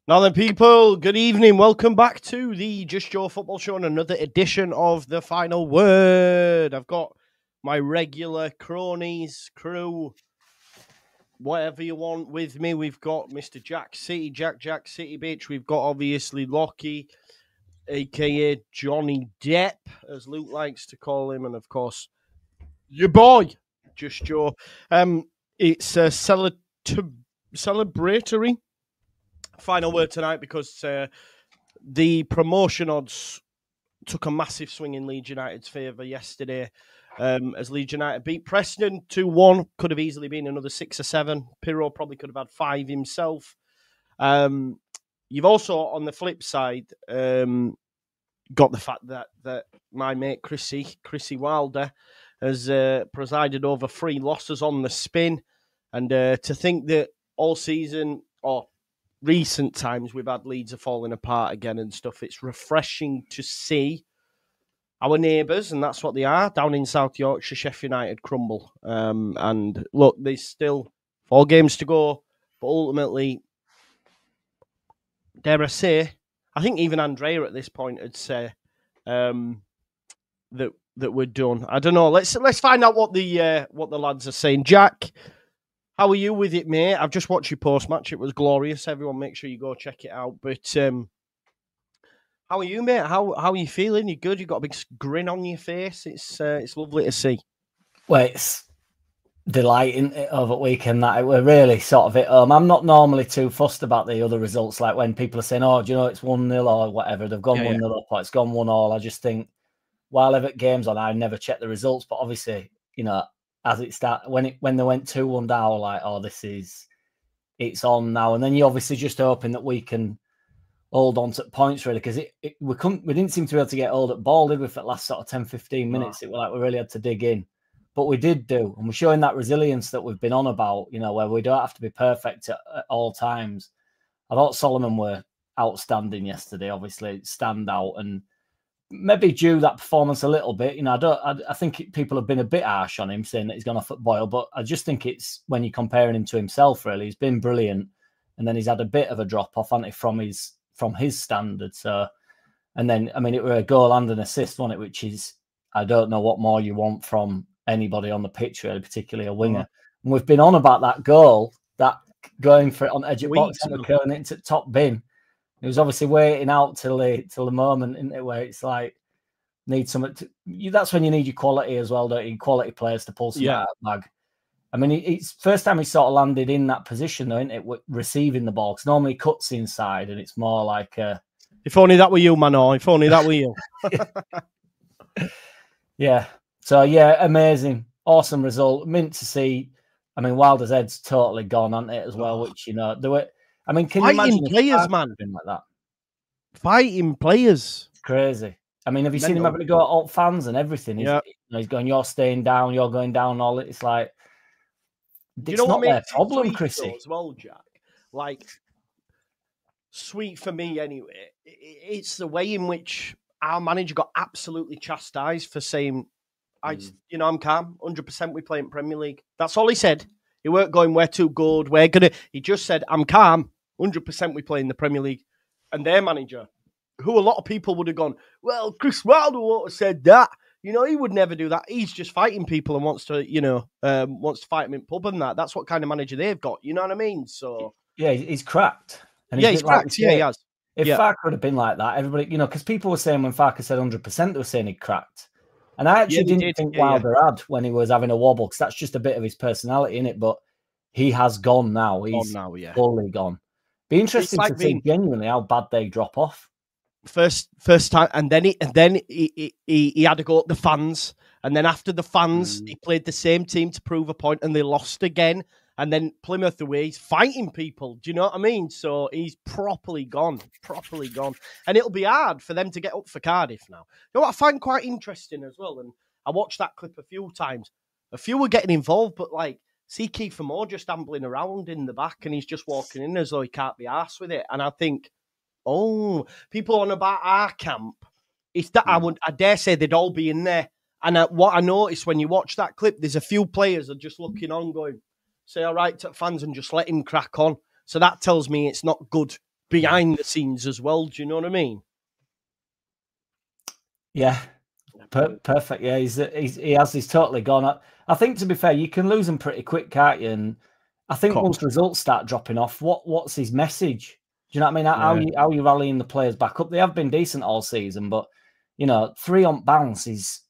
Now then, people, good evening. Welcome back to the Just Joe Football Show and another edition of The Final Word. I've got my regular cronies, crew, whatever you want with me. We've got Mr. Jack City, Jack City Bitch. We've got, obviously, Lockie, a.k.a. Johnny Depp, as Luke likes to call him. And, of course, your boy, Just Joe. It's a celebratory final word tonight because the promotion odds took a massive swing in Leeds United's favour yesterday as Leeds United beat Preston 2-1. Could have easily been another 6 or 7. Pirro probably could have had 5 himself. You've also, on the flip side, got the fact that my mate Chrissy Wilder has presided over 3 losses on the spin. And to think that all season, or recent times, we've had Leeds are falling apart again and stuff. It's refreshing to see our neighbours, and that's what they are, down in South Yorkshire, Sheffield United, crumble. And look, there's still 4 games to go, but ultimately, dare I say, I think even Andrea at this point would say that we're done. I don't know. Let's find out what the lads are saying. Jack, how are you with it, mate? I've just watched your post-match. It was glorious. Everyone, make sure you go check it out. But how are you, mate? How are you feeling? You good? You got a big grin on your face. It's lovely to see. Well, it's delighting over the weekend that we're really sort of at home. I'm not normally too fussed about the other results. Like when people are saying, "Oh, do you know it's 1-0 or whatever?" They've gone 1-0 up or it's gone 1-1. I just think while I've got games on, I never check the results. But obviously, you know, as it started, when they went 2-1 down, like, oh, it's on now. And then you're obviously just hoping that we can hold on to points, really, because we didn't seem to be able to get hold at ball, did we, for the last sort of 10-15 minutes? It was like we really had to dig in. But we did do. And we're showing that resilience that we've been on about, you know, where we don't have to be perfect at all times. I thought Solomon were outstanding yesterday, obviously, stand out, and maybe due that performance a little bit. You know, I think people have been a bit harsh on him, saying that he's gone off at Boyle, but I just think it's when you're comparing him to himself, really. He's been brilliant, and then he's had a bit of a drop-off, hasn't he, from his standards. So, and then, I mean, it were a goal and an assist, wasn't it, which is, I don't know what more you want from anybody on the pitch, really, particularly a winger. And we've been on about that goal, that going for it on edge of box and curling it into top bin. He was obviously waiting out till the moment, isn't it, where it's like, need something. That's when you need your quality as well, don't you? Quality players to pull some out of the bag. I mean, it's first time he sort of landed in that position, though, isn't it, receiving the ball? Because normally he cuts inside, and it's more like if only that were you, Mano. If only that were you. Yeah. So, yeah, amazing. Awesome result. Mint to see. I mean, Wilder's head's totally gone, hasn't it, as well, which, you know, there were... I mean, can you imagine players, man, like that? Fighting players, it's crazy. I mean, have you seen him having to go at all fans and everything? He's going, "You're staying down, you're going down." All it's like, it's not their problem, Chrissy. As well, Jack. Like, sweet for me anyway. It's the way in which our manager got absolutely chastised for saying, I'm calm, 100%. We play in Premier League." That's all he said. He weren't going, "We're too good. We're gonna." He just said, "I'm calm. 100% we play in the Premier League." And their manager, who a lot of people would have gone, "Well, Chris Wilder would have said that. You know, he would never do that. He's just fighting people and wants to fight them in pub and that." That's what kind of manager they've got. You know what I mean? So yeah, he's cracked. And he's cracked. Like, he has. If Farke would have been like that, everybody, you know, because people were saying when Farke said 100%, they were saying he cracked. And I actually didn't think Wilder had when he was having a wobble, because that's just a bit of his personality, innit? But he has gone now. He's fully gone. Be interesting to see genuinely how bad they drop off. First time, and then he had to go at the fans, and then after the fans, he played the same team to prove a point, and they lost again. And then Plymouth away, he's fighting people. Do you know what I mean? So he's properly gone. And it'll be hard for them to get up for Cardiff now. You know what I find quite interesting as well? And I watched that clip a few times. A few were getting involved, but like, see Kiefer Moore just ambling around in the back, and he's just walking in as though he can't be arsed with it. And I think, people on about our camp, if that, I dare say they'd all be in there. And what I noticed when you watch that clip, there's a few players are just looking on going, say all right to fans and just let him crack on. So that tells me it's not good behind the scenes as well. Do you know what I mean? Yeah, perfect. Yeah, he's totally gone. I think, to be fair, you can lose him pretty quick, can't you? And I think once results start dropping off, what's his message? Do you know what I mean? How are you rallying the players back up? They have been decent all season, but 3 on bounce is,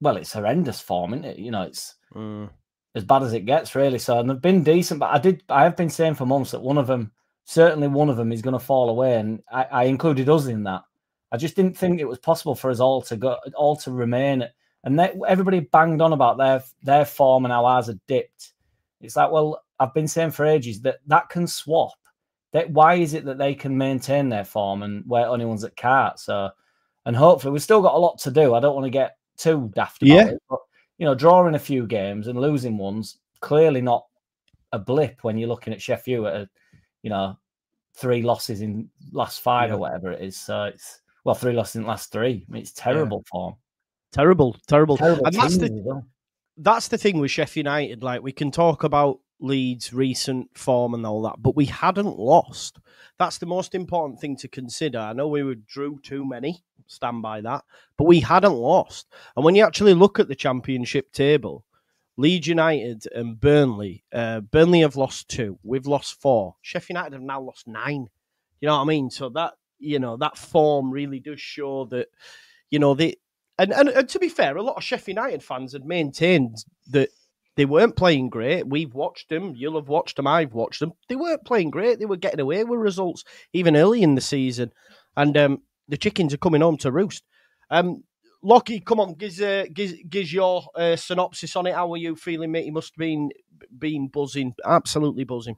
well, it's horrendous form, isn't it? It's as bad as it gets, really. So, and they've been decent, but I have been saying for months that certainly one of them is going to fall away, and I included us in that. I just didn't think it was possible for us all to remain. And everybody banged on about their form and how ours had dipped. It's like, well, I've been saying for ages that can swap. Why is it that they can maintain their form and we're only ones that can't? So, and hopefully we've still got a lot to do. I don't want to get too daft about it, but drawing a few games and losing ones, clearly not a blip when you're looking at Sheffield at 3 losses in last 5 or whatever it is. So it's 3 losses in the last 3. I mean, it's terrible form. Terrible. And that's the thing with Sheffield United. Like, we can talk about Leeds' recent form and all that, but we hadn't lost. That's the most important thing to consider. I know we drew too many, stand by that, but we hadn't lost. And when you actually look at the Championship table, Leeds United and Burnley have lost 2. We've lost 4. Sheffield United have now lost 9. You know what I mean? So that, that form really does show that, and to be fair, a lot of Sheffield United fans had maintained that they weren't playing great. We've watched them. You'll have watched them. I've watched them. They weren't playing great. They were getting away with results even early in the season. And the chickens are coming home to roost. Lockie, come on, gives your synopsis on it. How are you feeling, mate? You must have been buzzing, absolutely buzzing.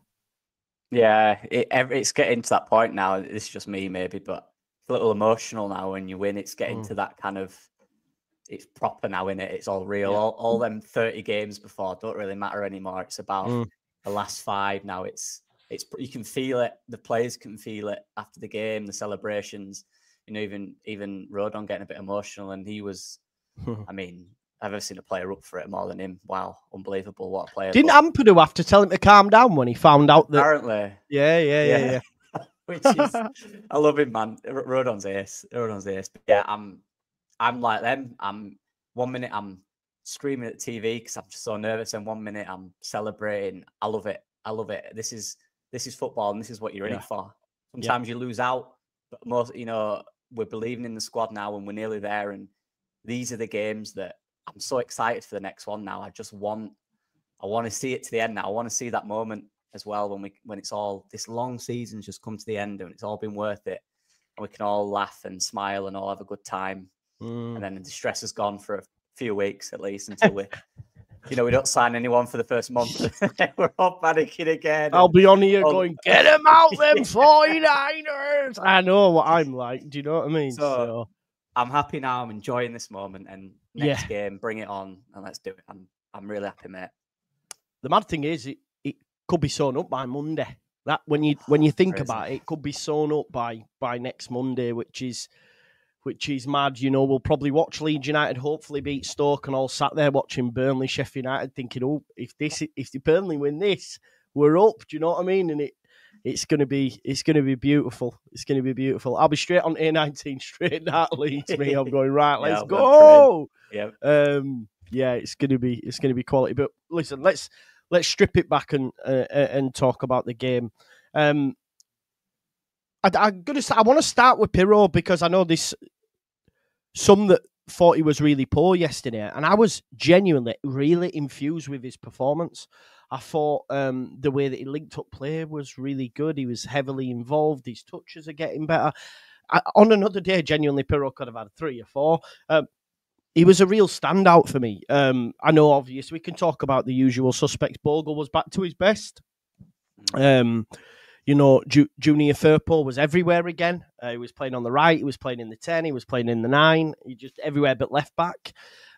Yeah, it's getting to that point now. It's just me, maybe, but it's a little emotional now when you win. It's getting to that kind of, it's proper now, innit? It's all real. Yeah. All them 30 games before don't really matter anymore. It's about the last 5 now. It's you can feel it. The players can feel it after the game, the celebrations. Even Rodon getting a bit emotional, and he was. I mean, I've never seen a player up for it more than him. Wow, unbelievable! What a player! Didn't Ampadu have to tell him to calm down when he found out that? Apparently, yeah. Which is, I love him, man. Rodon's ace. But yeah, I'm like them. 1 minute I'm screaming at the TV because I'm just so nervous, and 1 minute I'm celebrating. I love it. This is football, and this is what you're in it for. Sometimes you lose out, but most, we're believing in the squad now, and we're nearly there. And these are the games that I'm so excited for the next one now. I want to see it to the end now. I want to see that moment as well when it's all, this long season's just come to the end and it's all been worth it, and we can all laugh and smile and all have a good time. And then the stress has gone for a few weeks at least until we don't sign anyone for the first month. We're all panicking again. I'll be on here going, get them out, them 49ers. I know what I'm like. Do you know what I mean? So I'm happy now. I'm enjoying this moment, and next game, bring it on and let's do it. I'm really happy, mate. The mad thing is, it could be sewn up by Monday. That when you think about it, it could be sewn up by next Monday, which is mad. We'll probably watch Leeds United hopefully beat Stoke, and all sat there watching Burnley, Sheffield United, thinking, oh, if Burnley win this, we're up. Do you know what I mean? And it's gonna be beautiful. It's gonna be beautiful. I'll be straight on A19, straight at Leeds. I'm going right. Let's go. Yeah. It's gonna be quality. But listen, let's strip it back and talk about the game. I want to start with Pirro because I know this. Some that thought he was really poor yesterday, and I was genuinely really infused with his performance. I thought the way that he linked up play was really good. He was heavily involved. His touches are getting better. On another day, genuinely, Pirro could have had 3 or 4. He was a real standout for me. I know, obviously, we can talk about the usual suspects. Bogle was back to his best. Junior Firpo was everywhere again. He was playing on the right. He was playing in the 10. He was playing in the 9. He just everywhere but left back.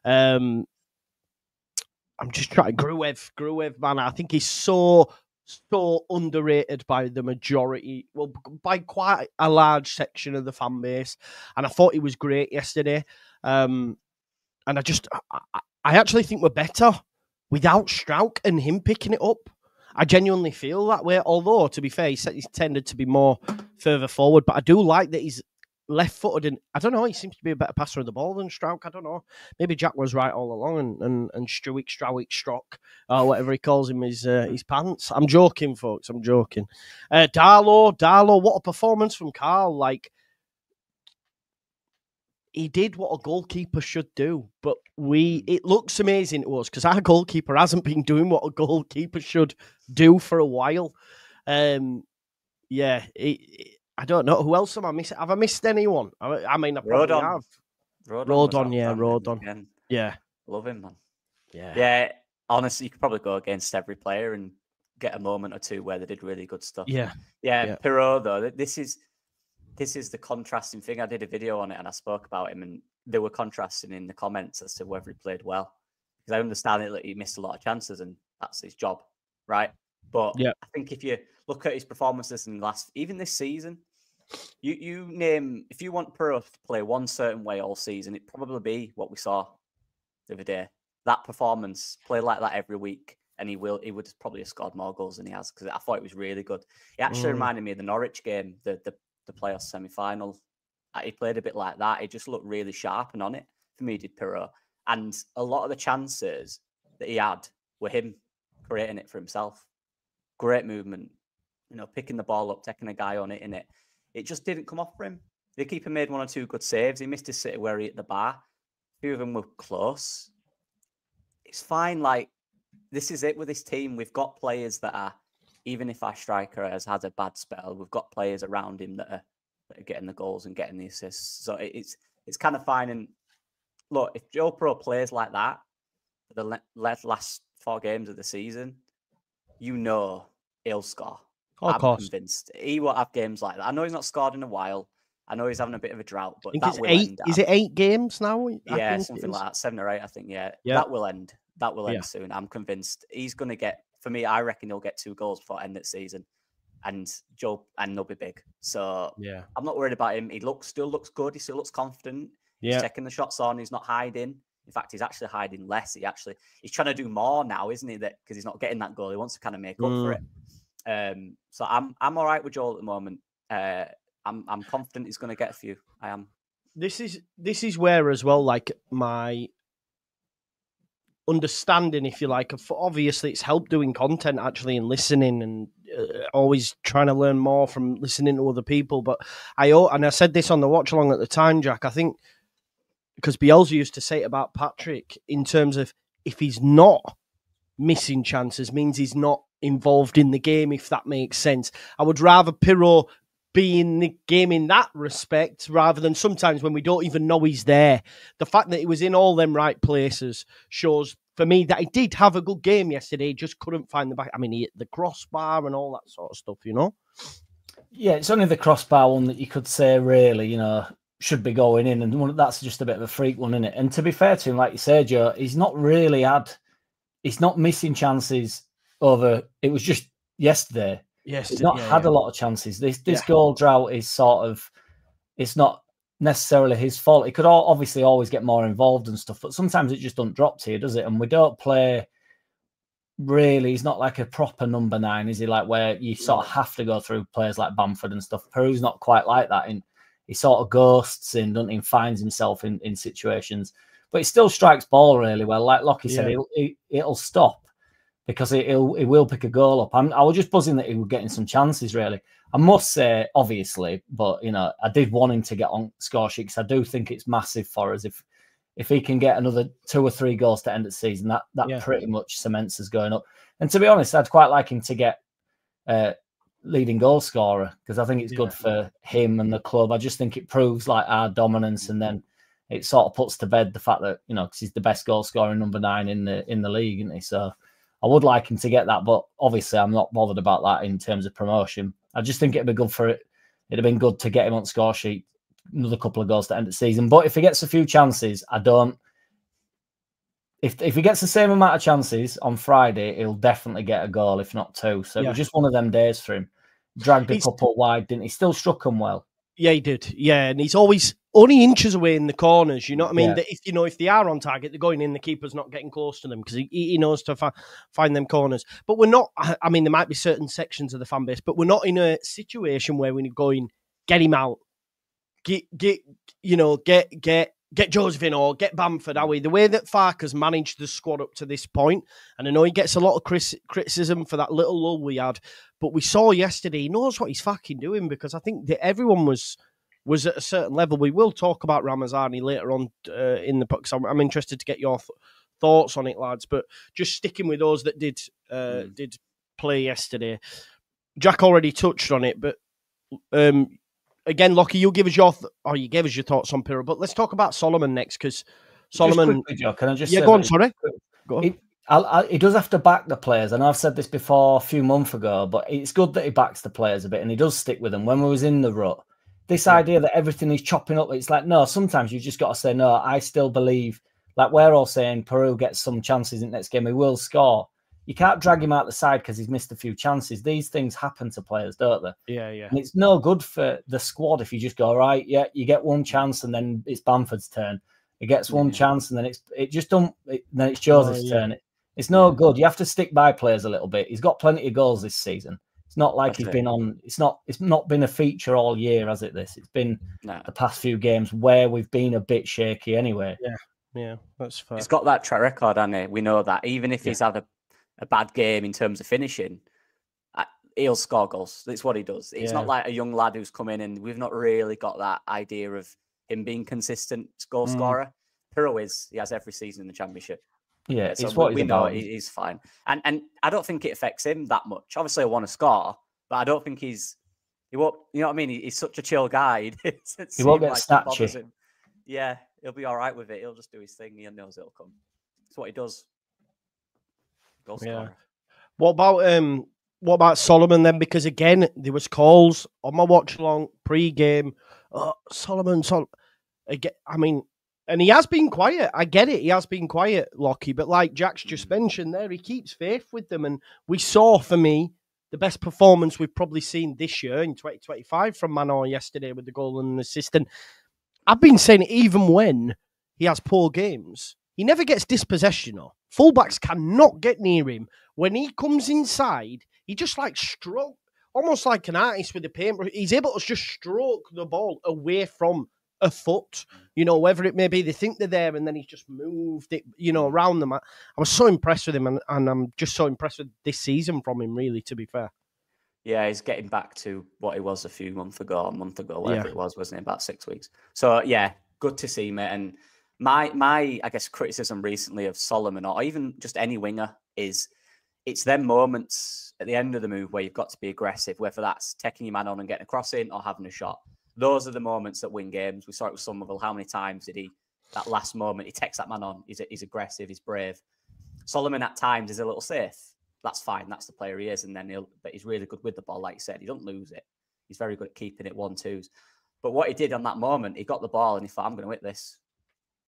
I'm just trying. Gruev, man. I think he's so underrated by the majority. Well, by quite a large section of the fan base. And I thought he was great yesterday. And I actually think we're better without Strauch and him picking it up. I genuinely feel that way. Although, to be fair, he's tended to be more further forward. But I do like that he's left-footed, and I don't know. He seems to be a better passer of the ball than Strauch. I don't know. Maybe Jack was right all along, and Strowick, whatever he calls him, his pants. I'm joking, folks. I'm joking. Darlow, what a performance from Carl! Like, he did what a goalkeeper should do, but it looks amazing to us because our goalkeeper hasn't been doing what a goalkeeper should do for a while. I don't know. Who else am I missing? Have I missed anyone? I mean, I probably have. Rodon. Yeah. Love him, man. Yeah. Yeah, honestly, you could probably go against every player and get a moment or two where they did really good stuff. Yeah. Pirot, though, this is the contrasting thing. I did a video on it and I spoke about him, and they were contrasting in the comments as to whether he played well. Because I understand that he missed a lot of chances and that's his job, right? But I think if you look at his performances in even this season, you name, if you want Pirot to play one certain way all season, it'd probably be what we saw the other day. That performance, play like that every week, and he would probably have scored more goals than he has, because I thought it was really good. He actually reminded me of the Norwich game, the playoff semi-final. He played a bit like that. He just looked really sharp and on it. For me, did Pirot. And a lot of the chances that he had were him creating it for himself. Great movement, picking the ball up, taking a guy on it, in it. It just didn't come off for him. The keeper made one or two good saves. He missed his sitter where he hit the bar. A few of them were close. It's fine. Like, this is it with this team. We've got players that are, even if our striker has had a bad spell, we've got players around him that are getting the goals and getting the assists. So it's kind of fine. And look, if Joe Pro plays like that for the last 4 games of the season, he'll score. I'm convinced he won't have games like that. I know he's not scored in a while. I know he's having a bit of a drought, but that will end. Is it 8 games now? Yeah, something like that. 7 or 8, I think. Yeah, that will end. That will end soon. I'm convinced he's going to get. For me, I reckon he'll get 2 goals before end of the season, and they'll be big. So I'm not worried about him. He still looks good. He still looks confident. He's taking the shots on. He's not hiding. In fact, he's actually hiding less. He's trying to do more now, isn't he? That because he's not getting that goal, he wants to kind of make up for it. So I'm all right with Joel at the moment. I'm confident he's going to get a few. I am. This is where as well, like, my understanding, if you like, obviously it's helped doing content actually and listening and always trying to learn more from listening to other people. But I said this on the watch along at the time, Jack. I think because Bielsa used to say it about Patrick in terms of if he's not missing chances means he's not involved in the game, if that makes sense. I would rather Pirot be in the game in that respect rather than sometimes when we don't even know he's there. The fact that he was in all them right places shows for me that he did have a good game yesterday. He just couldn't find the back. I mean, he hit the crossbar and all that sort of stuff, Yeah, it's only the crossbar one that you could say really, should be going in, and that's just a bit of a freak one, isn't it? And to be fair to him, like you said, Joe, he's not missing chances over. It was just yesterday. He's not had a lot of chances. This goal drought is it's not necessarily his fault. He could obviously always get more involved and stuff, but sometimes it just don't drop to you, does it? And we don't play really. He's not like a proper number 9, is he? Like where you sort of have to go through players like Bamford and stuff. Peru's not quite like that. He sort of ghosts in, doesn't he? And finds himself in situations, but he still strikes ball really well. Like Lockie said, it'll stop because he will pick a goal up. I was just buzzing that he was getting some chances, really. I must say, obviously, but, I did want him to get on score sheet because I do think it's massive for us. If he can get another 2 or 3 goals to end the season, that pretty much cements us going up. And to be honest, I'd quite like him to get leading goal scorer because I think it's good for him and the club. I just think it proves like our dominance, and then it sort of puts to bed the fact that, because he's the best goal scorer, number 9 in the league, isn't he? So I would like him to get that, but obviously I'm not bothered about that in terms of promotion. I just think it'd be good for it. It'd have been good to get him on score sheet, another couple of goals to end the season. But if he gets a few chances, I don't. If he gets the same amount of chances on Friday, he'll definitely get a goal, if not 2. So it was just one of them days for him. Dragged a couple wide, didn't he? Still struck him well. Yeah, he did. Yeah, and he's always only inches away in the corners. You know what I mean? Yeah. That if they are on target, they're going in. The keeper's not getting close to them because he knows to find them corners. But we're not. I mean, there might be certain sections of the fan base, but we're not in a situation where we're going, get him out, get Josephine or get Bamford, are we? The way that Farke's managed the squad up to this point, and I know he gets a lot of criticism for that little lull we had, but we saw yesterday he knows what he's fucking doing, because I think that everyone was at a certain level. We will talk about Ramazani later on in the book, so I'm interested to get your thoughts on it, lads. But just sticking with those that did play yesterday, Jack already touched on it, but again, Lockie, you give us your thoughts on Pirro, but let's talk about Solomon next, because Solomon. Just quickly, Joe, can I just say go on? Sorry, go on. He does have to back the players, and I've said this before a few months ago, but it's good that he backs the players a bit, and he does stick with them. When we was in the rut, this idea that everything is chopping up, it's like, no, sometimes you just got to say, no, I still believe, like we're all saying, Peru gets some chances in the next game, he will score. You can't drag him out the side because he's missed a few chances. These things happen to players, don't they? Yeah, yeah. And it's no good for the squad if you just go, right, yeah, you get one chance and then it's Bamford's turn. He gets one chance and then then it's Joseph's turn. It's no good. You have to stick by players a little bit. He's got plenty of goals this season. It's not like he's been on. It's not been a feature all year, has it? It's been the past few games where we've been a bit shaky anyway. Yeah, that's fair. He's got that track record, hasn't he? We know that. Even if he's had a bad game in terms of finishing, he'll score goals. That's what he does. It's not like a young lad who's come in, and we've not really got that idea of him being consistent goal scorer. Pirro he has every season in the Championship. Yeah, so it's what we know he's fine. And I don't think it affects him that much. Obviously, I want to score, but I don't think he won't, you know what I mean? He's such a chill guy. He won't get snatchy. Yeah, he'll be all right with it. He'll just do his thing. He knows it'll come. It's what he does. Goal scorer. What about Solomon then? Because again, there was calls on my watch along pre-game. Solomon. Again, I mean, and he has been quiet. I get it. He has been quiet, Lockie. But like Jack's just mentioned there, he keeps faith with them. And we saw, for me, the best performance we've probably seen this year in 2025 from Manor yesterday with the goal and an assist. And I've been saying it, even when he has poor games, he never gets dispossession. Fullbacks cannot get near him. When he comes inside, he just like stroke, almost like an artist with a paintbrush. He's able to just stroke the ball away from a foot, whether it may be. They think they're there, and then he's just moved it, around them. I was so impressed with him, and I'm just so impressed with this season from him, really, to be fair. Yeah, he's getting back to what he was a month ago, whatever it was, wasn't it? About 6 weeks. So, yeah, good to see, mate. And my I guess, criticism recently of Solomon, or even just any winger, is it's them moments at the end of the move where you've got to be aggressive, whether that's taking your man on and getting a cross in or having a shot. Those are the moments that win games. We saw it with Somerville. How many times did that last moment, he takes that man on, he's aggressive, he's brave. Solomon at times is a little safe. That's fine. That's the player he is. And then but he's really good with the ball, like you said. He don't lose it. He's very good at keeping it 1-2s. But what he did on that moment, he got the ball and he thought, I'm going to hit this.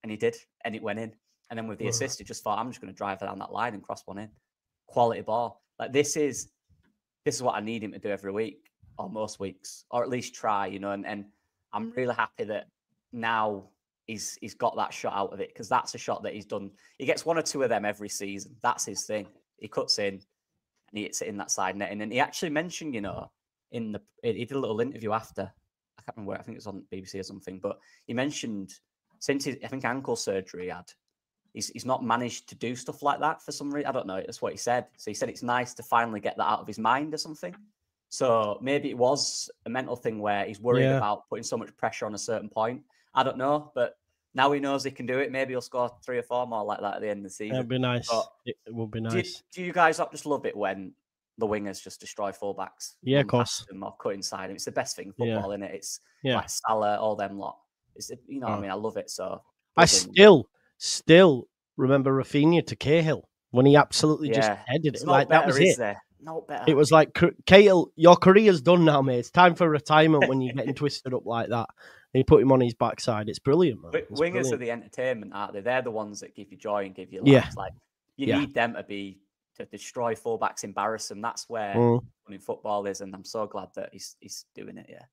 And he did. And it went in. And then with the assist, he just thought, I'm just going to drive down that line and cross one in. Quality ball. Like this is what I need him to do every week, or most weeks, or at least try, and I'm really happy that now he's got that shot out of it, because that's a shot that he's done. He gets one or two of them every season. That's his thing. He cuts in and he hits it in that side netting. And he actually mentioned, he did a little interview after, I can't remember where, I think it was on BBC or something, but he mentioned since I think ankle surgery he had, he's not managed to do stuff like that for some reason. I don't know. That's what he said. So he said it's nice to finally get that out of his mind or something. So maybe it was a mental thing where he's worried about putting so much pressure on a certain point. I don't know, but now he knows he can do it. Maybe he'll score 3 or 4 more like that at the end of the season. That'd be nice. But it would be nice. Do you guys not just love it when the wingers just destroy fullbacks? Yeah, of course. Them or cut inside. It's the best thing in football, isn't it? It's like Salah, all them lot. It's what I mean. I love it. So I still remember Rafinha to Cahill when he absolutely just headed it. Like that was it. No better. It was like, Cahill, your career's done now, mate. It's time for retirement when you're getting twisted up like that. And you put him on his backside. It's brilliant, man. Wingers are the entertainment, aren't they? They're the ones that give you joy and give you life. Like you need them to to destroy fullbacks, embarrass them. That's where winning football is, and I'm so glad that he's doing it. Yeah,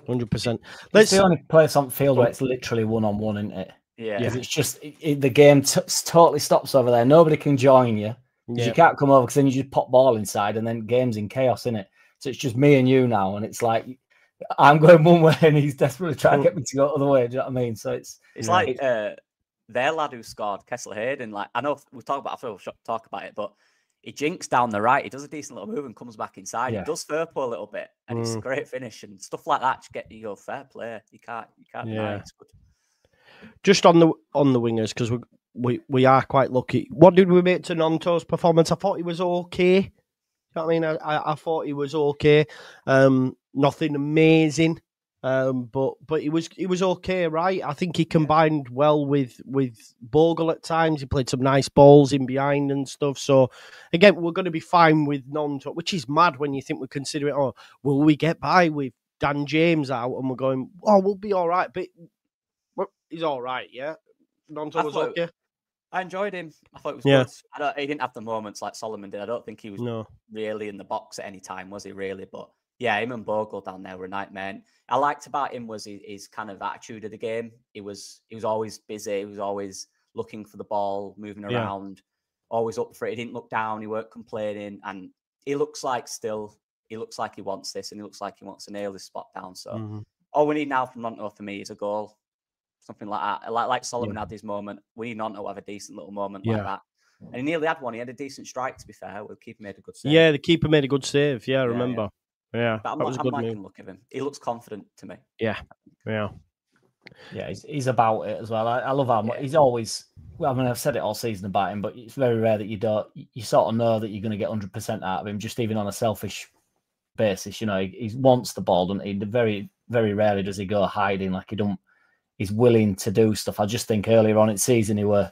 100%. It's the only place on the field where it's literally one-on-one, isn't it? Yeah, because it's just the game totally stops over there. Nobody can join you because you can't come over, because then you just pop ball inside, and then game's in chaos, isn't it? So it's just me and you now, and it's like I'm going one way and he's desperately trying to get me to go the other way. Do you know what I mean? So it's like their lad who scored, Kessler Hayden. Like, I know we talk about, I feel we'll talk about it, but he jinks down the right. He does a decent little move and comes back inside. He does Furpo a little bit, and it's a great finish and stuff like that. Just get you go fair play. You can't deny it's good. Just on the wingers, because we are quite lucky. What did we make to Nonto's performance? I thought he was okay. You know what I mean? I thought he was okay. Nothing amazing. But he was okay, right? I think he combined well with Bogle at times. He played some nice balls in behind and stuff. So again, we're going to be fine with Nonto, which is mad when you think we consider it. Oh, will we get by with Dan James out? And we're going, oh, we'll be all right. But he's all right, yeah. Nonto was okay. I enjoyed him. I thought it was good. He didn't have the moments like Solomon did. I don't think he was really in the box at any time, was he? Really, but. Yeah, him and Bogle down there were a nightmare. And I liked about him was his kind of attitude of the game. He was always busy. He was always looking for the ball, moving around, always up for it. He didn't look down. He weren't complaining. And he looks like he wants this, and he looks like he wants to nail this spot down. So all we need now from Nonto for me is a goal, something like that. Like Solomon had this moment. We need Nonto to have a decent little moment like that. And he nearly had one. He had a decent strike, to be fair. The keeper made a good save. Yeah, the keeper made a good save. Yeah, I remember. Yeah, but I'm liking the look of him. He looks confident to me. Yeah. He's about it as well. I love how he's always. Well, I mean, I've said it all season about him, but it's very rare that you sort of know that you're going to get 100% out of him, just even on a selfish basis. You know, he wants the ball, doesn't he? Very, very rarely does he go hiding. Like he's willing to do stuff. I just think earlier on in the season we were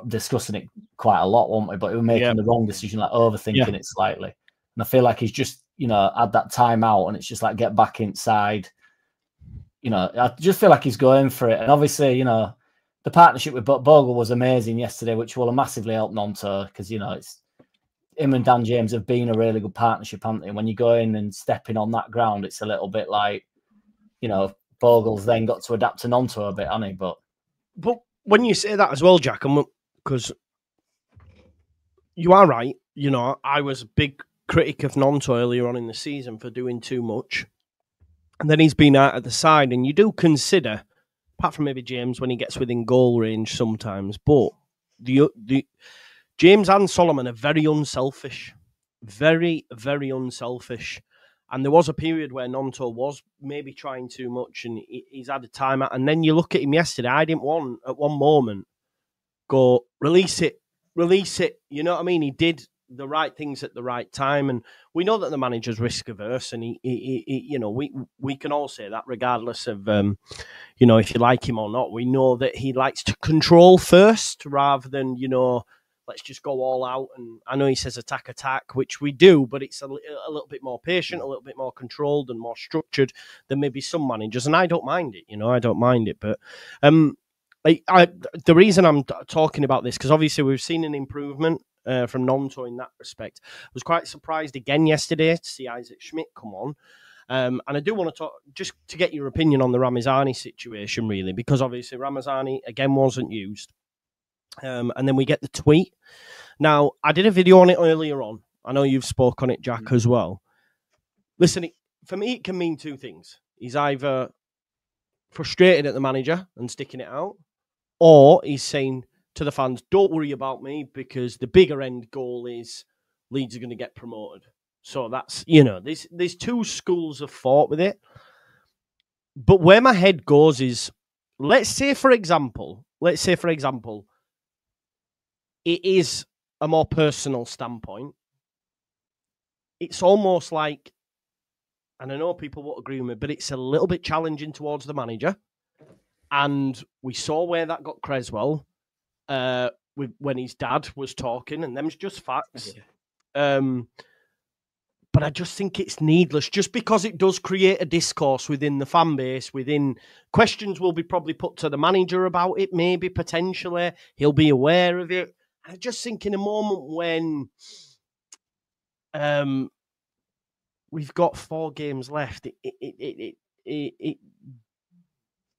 discussing it quite a lot, weren't we? But we were making the wrong decision, like overthinking it slightly. And I feel like he's just, had that time out, and it's just like, get back inside. I just feel like he's going for it. And obviously, the partnership with Bogle was amazing yesterday, which will massively help Nonto, because, it's him and Dan James have been a really good partnership, haven't they? And when you go in and stepping on that ground, it's a little bit like, Bogle's then got to adapt to Nonto a bit, hasn't he? But when you say that as well, Jack, because you are right, I was a big critic of Nonto earlier on in the season for doing too much, and then he's been out at the side, and you do consider, apart from maybe James when he gets within goal range sometimes, but the James and Solomon are very unselfish, very, very unselfish. And there was a period where Nonto was maybe trying too much, and he's had a timeout. And then you look at him yesterday, I didn't want at one moment go release it. You know what I mean? He did the right things at the right time, and we know that the manager's risk averse, and we can all say that regardless of if you like him or not. We know that he likes to control first rather than let's just go all out. And I know he says attack, which we do, but it's a little bit more patient, a little bit more controlled and more structured than maybe some managers, and I don't mind it. I don't mind it, but the reason I'm talking about this, because obviously we've seen an improvement from Nonto in that respect. I was quite surprised again yesterday to see Isaac Schmidt come on. And I do want to talk, just to get your opinion on the Ramazani situation, really, because obviously Ramazani, again, wasn't used. And then we get the tweet. Now, I did a video on it earlier on. I know you've spoke on it, Jack, as well. Listen, for me, it can mean two things. He's either frustrated at the manager and sticking it out, or he's saying to the fans, don't worry about me, because the bigger end goal is Leeds are going to get promoted. So that's, there's two schools of thought with it. But where my head goes is, let's say, for example, it is a more personal standpoint. It's almost like, and I know people won't agree with me, but it's a little bit challenging towards the manager. And we saw where that got Creswell. When his dad was talking, and them's just facts. But I just think it's needless, just because it does create a discourse within the fan base, within questions will be probably put to the manager about it, maybe, potentially. He'll be aware of it. I just think in a moment when we've got 4 games left, it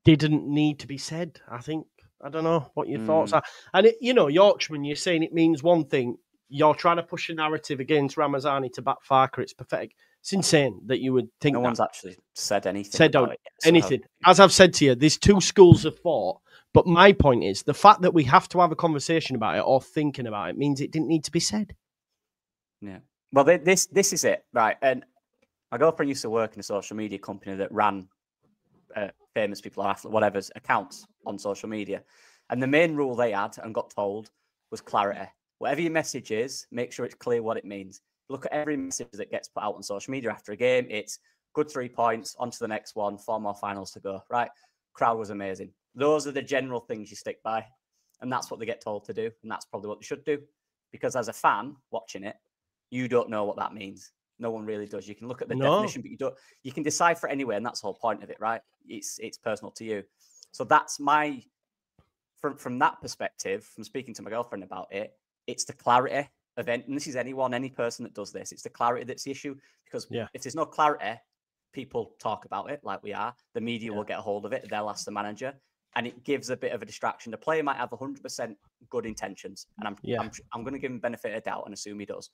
didn't need to be said, I think. I don't know what your thoughts are. And, Yorkshireman, you're saying it means one thing. You're trying to push a narrative against Ramazani to back Farker. It's pathetic. It's insane that you would think no that. one's actually said anything about it yet, anything. As I've said to you, there's 2 schools of thought. But my point is, the fact that we have to have a conversation about it or thinking about it means it didn't need to be said. Yeah. Well, this is it, right? And my girlfriend used to work in a social media company that ran famous people or athletes, whatever's accounts on social media. And the main rule they had and got told was clarity. Whatever your message is, make sure it's clear what it means. Look at every message that gets put out on social media after a game. It's good 3 points, on to the next one, 4 more finals to go, right? Crowd was amazing. Those are the general things you stick by. And that's what they get told to do. And that's probably what they should do. Because as a fan watching it, you don't know what that means. No one really does. You can look at the definition, but you can decipher it anyway. And that's the whole point of it, right? It's personal to you. So that's from that perspective, from speaking to my girlfriend about it, it's the clarity of it. And this is any person that does this. It's the clarity that's the issue. Because if there's no clarity, people talk about it like we are. The media will get a hold of it. They'll ask the manager. And it gives a bit of a distraction. The player might have 100% good intentions. And I'm going to give him benefit of doubt and assume he does.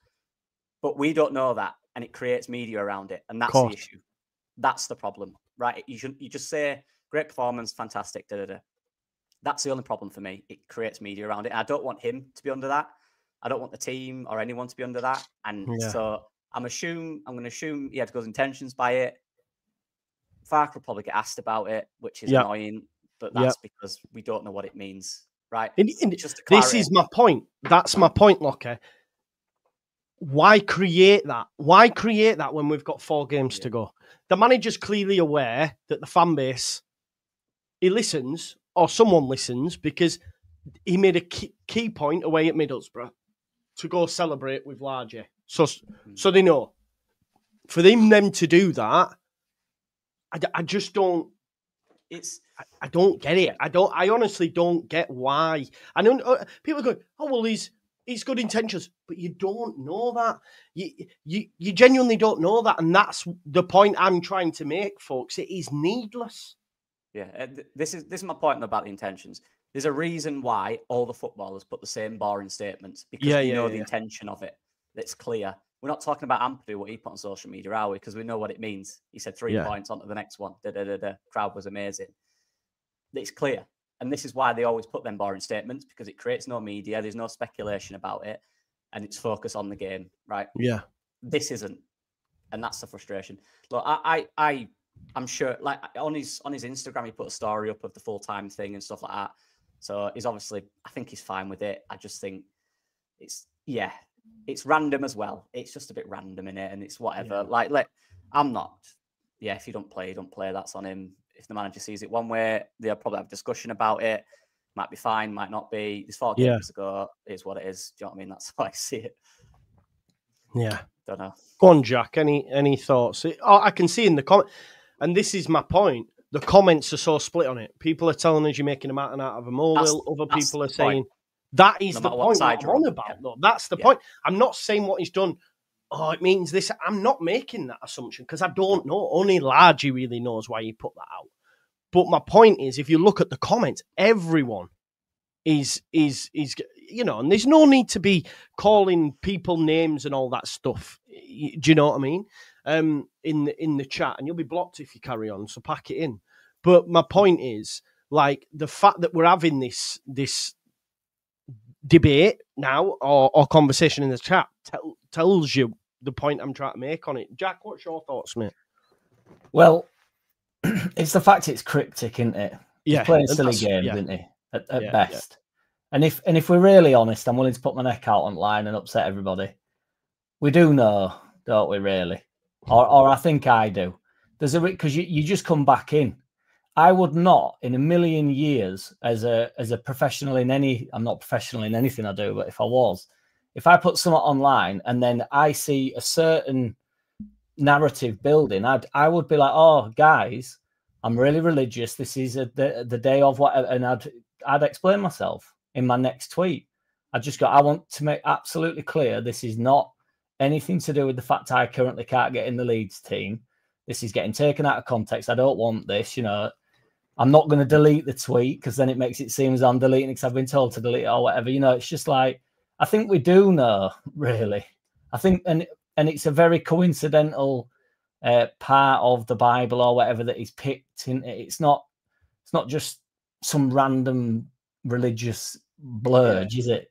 But we don't know that. And it creates media around it. And that's the issue. That's the problem, right? You just say, great performance, fantastic, da-da-da. That's the only problem for me. It creates media around it. And I don't want him to be under that. I don't want the team or anyone to be under that. And so I'm going to assume he had good intentions by it. Farker will probably get asked about it, which is annoying. But that's because we don't know what it means, right? This is my point. That's my point, Lockie. Why create that? Why create that when we've got 4 games to go? The manager's clearly aware that the fan base, he listens, or someone listens, because he made a key point away at Middlesbrough to go celebrate with Largy. So they know. For them to do that, I just don't. I don't get it. I honestly don't get why. I know people are going, oh well, he's good intentions, but you don't know that. You genuinely don't know that, and that's the point I'm trying to make, folks. It is needless. Yeah, this is my point about the intentions. There's a reason why all the footballers put the same boring statements, because we know the intention of it. It's clear. We're not talking about Ampadu, what he put on social media, are we? Because we know what it means. He said 3 points onto the next one. Crowd was amazing. It's clear. And this is why they always put them boring statements, because it creates no media. There's no speculation about it. And it's focused on the game, right? Yeah. This isn't. And that's the frustration. Look, I'm sure, like on his Instagram, he put a story up of the full-time thing and stuff like that. So he's obviously, I think he's fine with it. I just think it's random as well. It's just a bit random in it, and it's whatever. Yeah. I'm not. Yeah, if you don't play, that's on him. If the manager sees it one way, they'll probably have a discussion about it. Might be fine, might not be. There's 4 games to go. It is what it is. Do you know what I mean? That's how I see it. Yeah. Don't know. Go on, Jack. Any thoughts? I can see in the comment, and this is my point. The comments are so split on it. People are telling us you're making a mountain out of a molehill. Other people are saying that is the point I'm on about, though. That's the point. I'm not saying what he's done. Oh, it means this. I'm not making that assumption because I don't know. Only Largy really knows why he put that out. But my point is, if you look at the comments, everyone is and there's no need to be calling people names and all that stuff. Do you know what I mean? In the chat, and you'll be blocked if you carry on, so pack it in. But my point is, like, the fact that we're having this debate now or conversation in the chat tells you the point I'm trying to make on it. Jack, what's your thoughts, mate? Well, it's the fact it's cryptic, isn't it? Yeah, he's playing silly games, isn't he? At best. Yeah. And if we're really honest, I'm willing to put my neck out on line and upset everybody. We do know, don't we? Really, or I think I do. There's because you just come back in. I would not, in a million years, as a professional in any. I'm not professional in anything I do, but if I put something online and then I see a certain narrative building, I would be like, oh, guys, I'm really religious. This is the day of whatever, and I'd explain myself in my next tweet. I want to make absolutely clear this is not anything to do with the fact I currently can't get in the Leeds team. This is getting taken out of context. I don't want this, you know. I'm not going to delete the tweet because then it makes it seem as I'm deleting it because I've been told to delete it or whatever. You know, it's just like, I think we do know, really. I think, and it's a very coincidental part of the Bible or whatever that he's picked in. It's not just some random religious blurge, is it?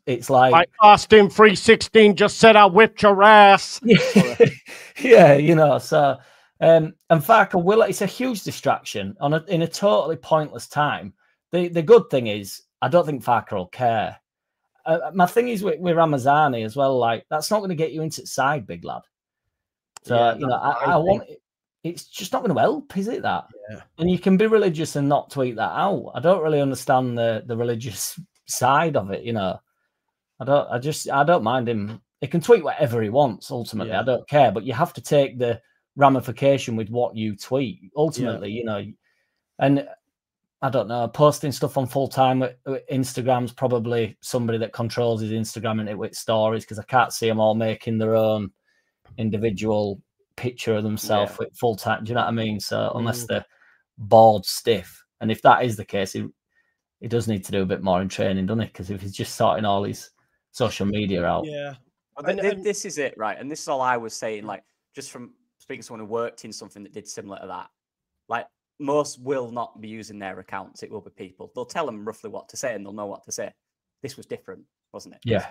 It's like Austin 3:16 just said I whipped your ass. Yeah, you know. So and Farker it's a huge distraction in a totally pointless time. The good thing is I don't think Farker will care. My thing is with Ramazani as well. Like that's not going to get you into the side, big lad. So I want. It's just not going to help, is it? That and you can be religious and not tweet that out. I don't really understand the religious side of it. You know, I don't mind him. He can tweet whatever he wants. Ultimately, I don't care. But you have to take the ramification with what you tweet. Ultimately, you know, and I don't know. Posting stuff on full time with Instagram's probably somebody that controls his Instagram and it with stories because I can't see them all making their own individual picture of themselves with full time. Do you know what I mean? So unless they're bored stiff, and if that is the case, he does need to do a bit more in training, doesn't he? Because if he's just sorting all his social media out, this is it, right? And this is all I was saying. Like just from speaking to someone who worked in something that did similar to that, like most will not be using their accounts. It will be people. They'll tell them roughly what to say, and they'll know what to say. This was different, wasn't it? Yeah.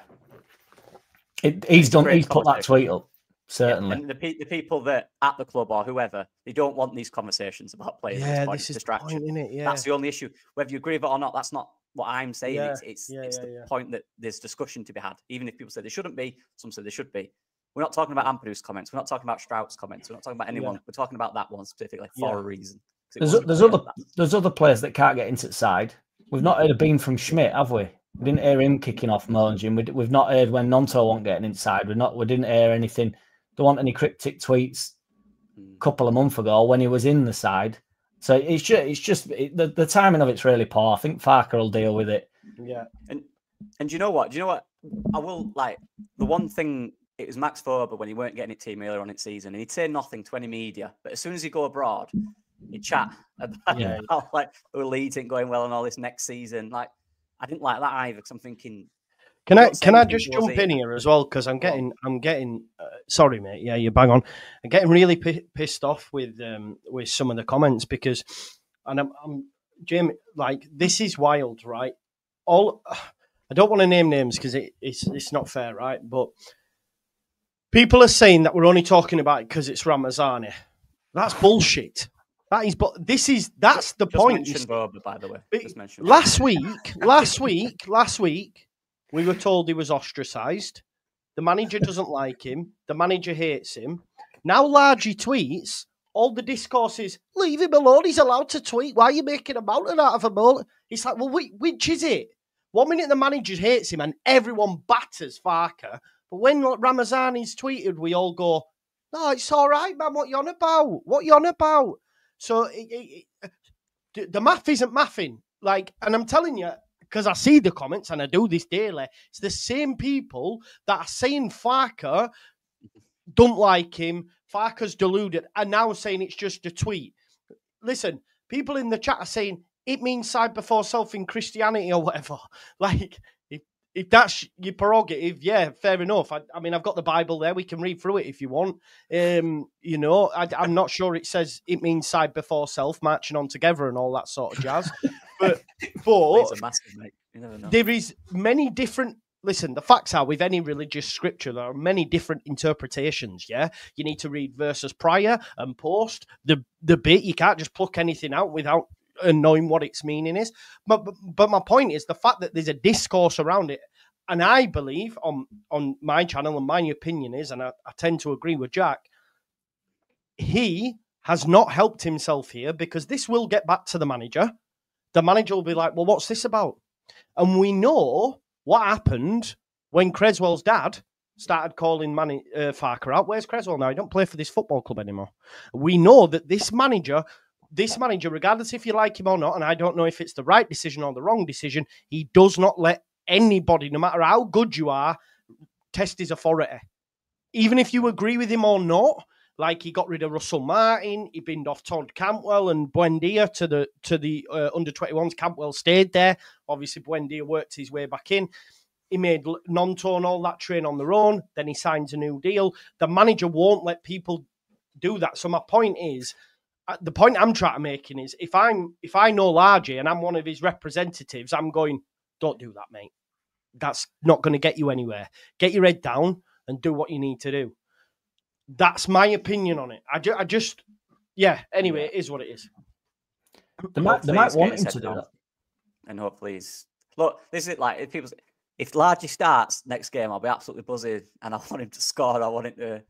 He's put that tweet up. Certainly. And the people that at the club or whoever, they don't want these conversations about players. Yeah, this is distraction. Point, innit? Yeah. That's the only issue. Whether you agree with it or not, that's not what I'm saying. It's the point that there's discussion to be had. Even if people say there shouldn't be, some say there should be. We're not talking about Ampadu's comments. We're not talking about Strout's comments. We're not talking about anyone. We're talking about that one specifically for a reason. There's other players that can't get into the side. We've not heard a beam from Schmidt, have we? We didn't hear him kicking off Mountain. We've not heard when Nonto wasn't getting inside. We didn't hear anything. Don't want any cryptic tweets a couple of months ago when he was in the side. So it's just the timing of it's really poor. I think Farker will deal with it. Yeah. And you know what? I will like the one thing. It was Max Fober when he weren't getting it team earlier on in season, and he'd say nothing to any media. But as soon as he go abroad, he'd chat about like Leeds ain't going well and all this next season. Like I didn't like that either because I'm thinking. Can I just jump in here as well because I'm getting sorry mate, yeah, you're bang on. I'm getting really pissed off with some of the comments because, and I'm Jim, like this is wild, right? I don't want to name names because it's not fair, right? But people are saying that we're only talking about it because it's Ramazani. That's bullshit. That's the point. Mention Boba, by the way. Last week. We were told he was ostracised. The manager doesn't like him. The manager hates him. Now Largy tweets. All the discourse is, leave him alone. He's allowed to tweet. Why are you making a mountain out of a molehill? It's like, well, which is it? 1 minute the manager hates him and everyone batters Farker. But when Ramazani's tweeted, we all go, no, it's all right, man. What you on about? So the math isn't mathing. Like, and I'm telling you, because I see the comments and I do this daily, it's the same people that are saying Farker don't like him, Farker's deluded, and now saying it's just a tweet. Listen, people in the chat are saying it means side before self in Christianity or whatever. Like, if that's your prerogative, yeah, fair enough. I mean, I've got the Bible there. We can read through it if you want. I'm not sure it says it means side before self, marching on together and all that sort of jazz. But massive, mate. You never know. There is many different. Listen, the facts are with any religious scripture, there are many different interpretations. Yeah, you need to read verses prior and post the bit. You can't just pluck anything out without knowing what its meaning is. But my point is the fact that there's a discourse around it, and I believe on my channel, and my opinion is, and I tend to agree with Jack, he has not helped himself here because this will get back to the manager. The manager will be like, well, what's this about? And we know what happened when Creswell's dad started calling Farker out. Where's Creswell now? He don't play for this football club anymore. We know that this manager, regardless if you like him or not, and I don't know if it's the right decision or the wrong decision, he does not let anybody, no matter how good you are, test his authority. Even if you agree with him or not, like he got rid of Russell Martin, he binned off Todd Cantwell and Buendia to the under-21s. Cantwell stayed there. Obviously, Buendia worked his way back in. He made Nonto and all that train on their own. Then he signs a new deal. The manager won't let people do that. So my point is, the point I'm trying to making is, if I know Largy and I'm one of his representatives, I'm going, don't do that, mate. That's not going to get you anywhere. Get your head down and do what you need to do. That's my opinion on it. I just, anyway, it is what it is. They might want him to do that. And hopefully look, this is like, if Largy starts next game, I'll be absolutely buzzing, and I want him to score. I want him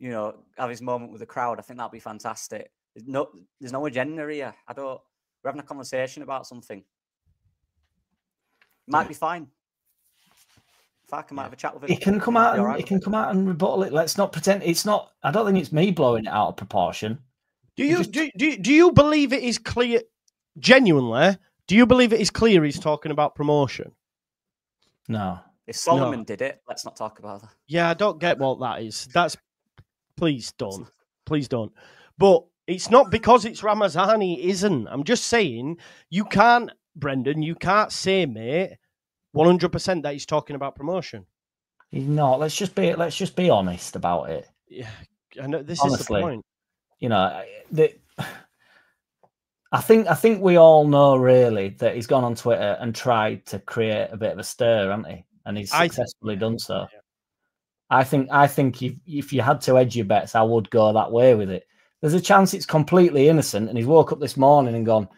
to, have his moment with the crowd. I think that'll be fantastic. There's no agenda here. We're having a conversation about something. Might be fine. Farke might have a chat with him. He can come out and rebuttal it. Let's not pretend it's not. I don't think it's me blowing it out of proportion. Do you believe it is clear? Genuinely, do you believe it is clear he's talking about promotion? No. If Solomon did it, let's not talk about that. Yeah, I don't get what that is. Please don't. Please don't. But it's not because it's Ramazani, it isn't. I'm just saying, Brendan, you can't say, mate, 100% that he's talking about promotion. He's not. Let's just be honest about it. Yeah, I know this Honestly, is the point. I think we all know really that he's gone on Twitter and tried to create a bit of a stir, hasn't he? And he's successfully done so. Yeah. I think if you had to edge your bets, I would go that way with it. There's a chance it's completely innocent, and he's woke up this morning and gone,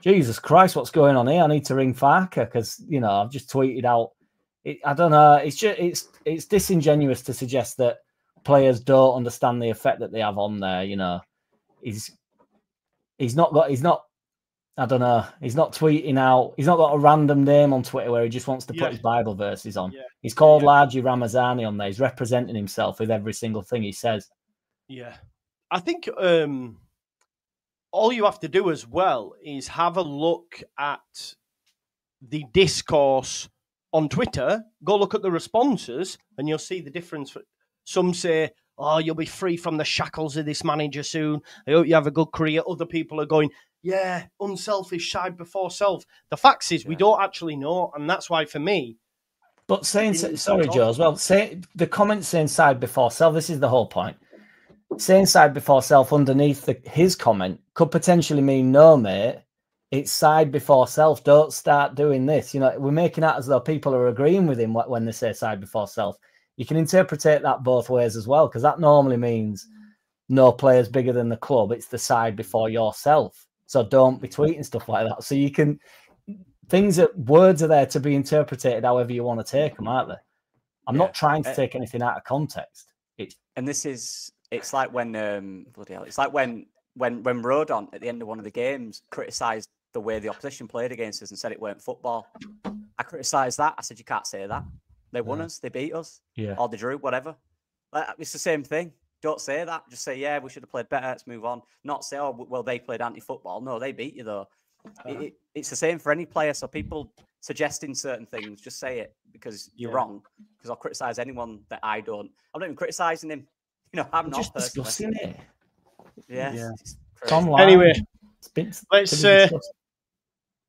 Jesus Christ, what's going on here? I need to ring Farke because I've just tweeted out. I don't know. It's disingenuous to suggest that players don't understand the effect that they have on there. He's not tweeting out. He's not got a random name on Twitter where he just wants to put his Bible verses on. Yeah. He's called Largy Ramazani on there. He's representing himself with every single thing he says. Yeah. I think all you have to do as well is have a look at the discourse on Twitter. Go look at the responses and you'll see the difference. Some say, oh, you'll be free from the shackles of this manager soon. I hope you have a good career. Other people are going, yeah, unselfish, side before self. The fact is, we don't actually know. And that's why, for me... But sorry, Joe, as well, the comment saying side before self, this is the whole point. Saying side before self underneath his comment could potentially mean, no, mate, it's side before self. Don't start doing this. We're making out as though people are agreeing with him when they say side before self. You can interpret that both ways as well, because that normally means no player's bigger than the club. It's the side before yourself. So don't be tweeting stuff like that. So you can, words are there to be interpreted however you want to take them, aren't they? I'm not trying to take anything out of context. It's like when bloody hell, it's like when Rodon at the end of one of the games criticised the way the opposition played against us and said it weren't football. I criticised that. I said you can't say that. They won us, they beat us, or they drew, whatever. It's the same thing. Don't say that. Just say, yeah, we should have played better. Let's move on. Not say, oh, well, they played anti-football. No, they beat you, though. It's the same for any player. So people suggesting certain things, just say it because you're wrong. Because I'll criticise anyone that I don't. I'm not even criticising him. I'm not just discussing it. Yeah. Anyway,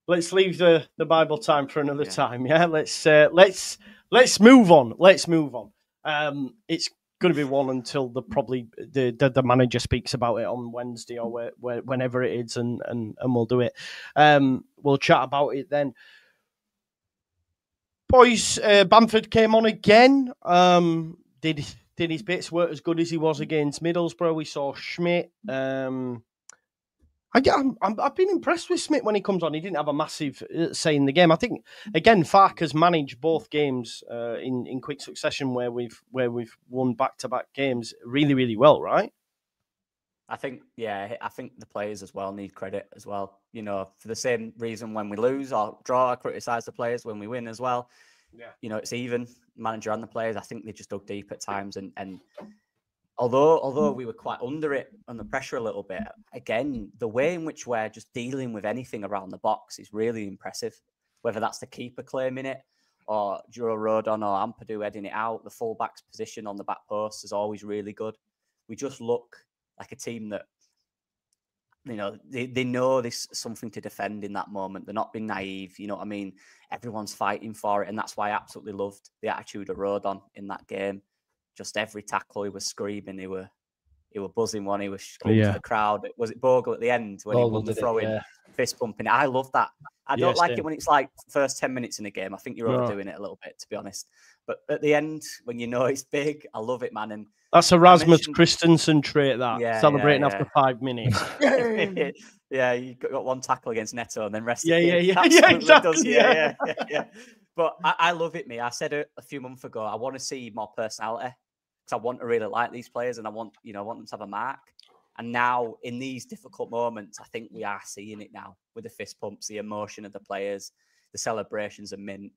let's leave the Bible time for another time. Yeah, let's move on. Let's move on. It's going to be one until the manager speaks about it on Wednesday or whenever it is, and we'll do it. We'll chat about it then. Boys, Bamford came on again. Did his bits, weren't as good as he was against Middlesbrough. We saw Schmidt. I've been impressed with Schmidt when he comes on. He didn't have a massive say in the game. I think, again, Farke has managed both games in quick succession where we've won back-to-back games really, really well, right? I think the players as well need credit as well. For the same reason when we lose or draw, I criticise the players. When we win as well. Yeah. It's even, manager and the players. I think they just dug deep at times. And although we were quite under pressure a little bit, again, the way in which we're just dealing with anything around the box is really impressive. Whether that's the keeper claiming it or Joe Rodon or Ampadu heading it out. The fullback's position on the back post is always really good. We just look like a team that, you know, they know there's something to defend in that moment. They're not being naive. You know what I mean? Everyone's fighting for it. And that's why I absolutely loved the attitude of Rodon in that game. Just every tackle, he was screaming. He were buzzing one. He was screaming to the crowd. Was it Bogle at the end when he won the throw-in, fist pumping it? I love that. I don't like it when it's like first 10 minutes in a game. I think you're overdoing it a little bit, to be honest. But at the end, when you know it's big, I love it, man. And that's a Rasmus Christensen trait, that celebrating after 5 minutes. Yeah, you got one tackle against Neto and then rest. Exactly. But I love it, me. I said a few months ago, I want to see more personality because I want to really like these players and I want them to have a mark. And now in these difficult moments, I think we are seeing it now with the fist pumps, the emotion of the players, the celebrations are mint.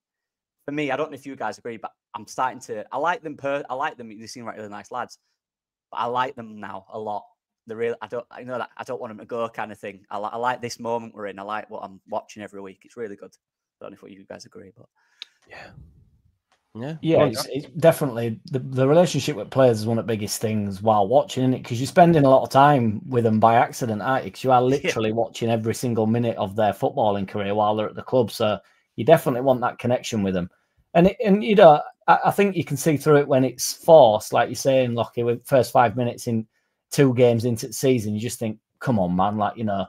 For me, I don't know if you guys agree, but I'm starting to. I like them. I like them. They seem like really nice lads, but I like them now a lot. The real. I don't want them to go kind of thing. I like this moment we're in. I like what I'm watching every week. It's really good. I don't know if you guys agree, but it's definitely the relationship with players is one of the biggest things while watching it, because you're spending a lot of time with them by accident, aren't you? Because you are literally watching every single minute of their footballing career while they're at the club. So you definitely want that connection with them. And you know, I think you can see through it when it's forced, like you're saying, Lockie, with first 5 minutes in 2 games into the season, you just think, come on, man, like, you know,